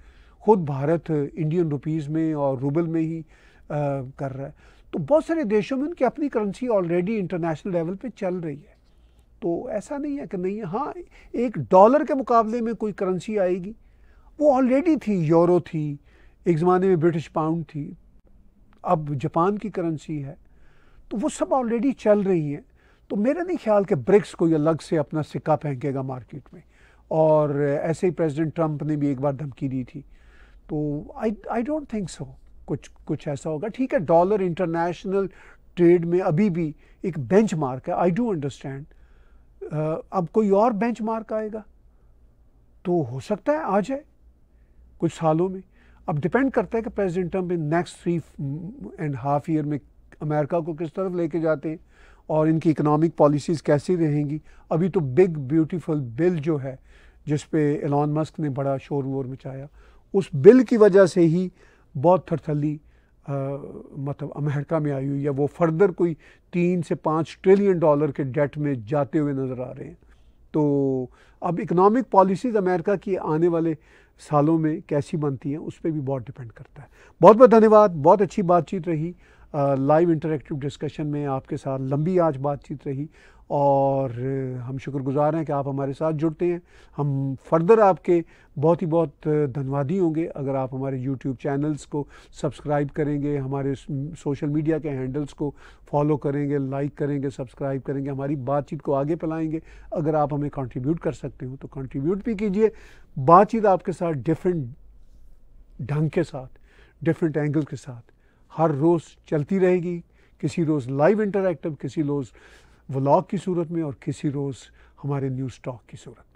खुद भारत इंडियन रुपीज़ में और रूबल में ही कर रहा है। तो बहुत सारे देशों में उनकी अपनी करेंसी ऑलरेडी इंटरनेशनल लेवल पे चल रही है, तो ऐसा नहीं है कि नहीं है। हाँ, एक डॉलर के मुकाबले में कोई करेंसी आएगी, वो ऑलरेडी थी, यूरो थी, एक ज़माने में ब्रिटिश पाउंड थी, अब जापान की करेंसी है, तो वो सब ऑलरेडी चल रही हैं। तो मेरा नहीं ख्याल कि ब्रिक्स कोई अलग से अपना सिक्का फेंकेगा मार्केट में, और ऐसे ही प्रेसिडेंट ट्रंप ने भी एक बार धमकी दी थी। तो आई डोंट थिंक सो कुछ ऐसा होगा। ठीक है, डॉलर इंटरनेशनल ट्रेड में अभी भी एक बेंच मार्क है, आई डू अंडरस्टैंड। अब कोई और बेंच मार्क आएगा तो हो सकता है आ जाए कुछ सालों में। अब डिपेंड करता है कि president Trump in next 3.5 year में अमेरिका को किस तरफ लेके जाते हैं और इनकी इकोनॉमिक पॉलिसीज़ कैसी रहेंगी। अभी तो बिग ब्यूटीफुल बिल जो है जिस पे एलॉन मस्क ने बड़ा शोर वोर मचाया, उस बिल की वजह से ही बहुत थरथली मतलब अमेरिका में आई हुई है। वो फर्दर कोई 3 से 5 ट्रिलियन डॉलर के डेट में जाते हुए नज़र आ रहे हैं। तो अब इकोनॉमिक पॉलिसीज़ अमेरिका की आने वाले सालों में कैसी बनती हैं उस पर भी बहुत डिपेंड करता है। बहुत बहुत धन्यवाद, बहुत अच्छी बातचीत रही। लाइव इंटरेक्टिव डिस्कशन में आपके साथ लंबी आज बातचीत रही और हम शुक्रगुजार हैं कि आप हमारे साथ जुड़ते हैं। हम फर्दर आपके बहुत ही बहुत धन्यवादी होंगे अगर आप हमारे यूट्यूब चैनल्स को सब्सक्राइब करेंगे, हमारे सोशल मीडिया के हैंडल्स को फॉलो करेंगे, लाइक करेंगे, सब्सक्राइब करेंगे, हमारी बातचीत को आगे फैलाएंगे। अगर आप हमें कंट्रीब्यूट कर सकते हो तो कंट्रीब्यूट भी कीजिए। बातचीत आपके साथ डिफरेंट ढंग के साथ, डिफरेंट एंगल के साथ हर रोज़ चलती रहेगी। किसी रोज़ लाइव इंटरैक्टिव, किसी रोज़ व्लॉग की सूरत में और किसी रोज़ हमारे न्यूज़ टॉक की सूरत में।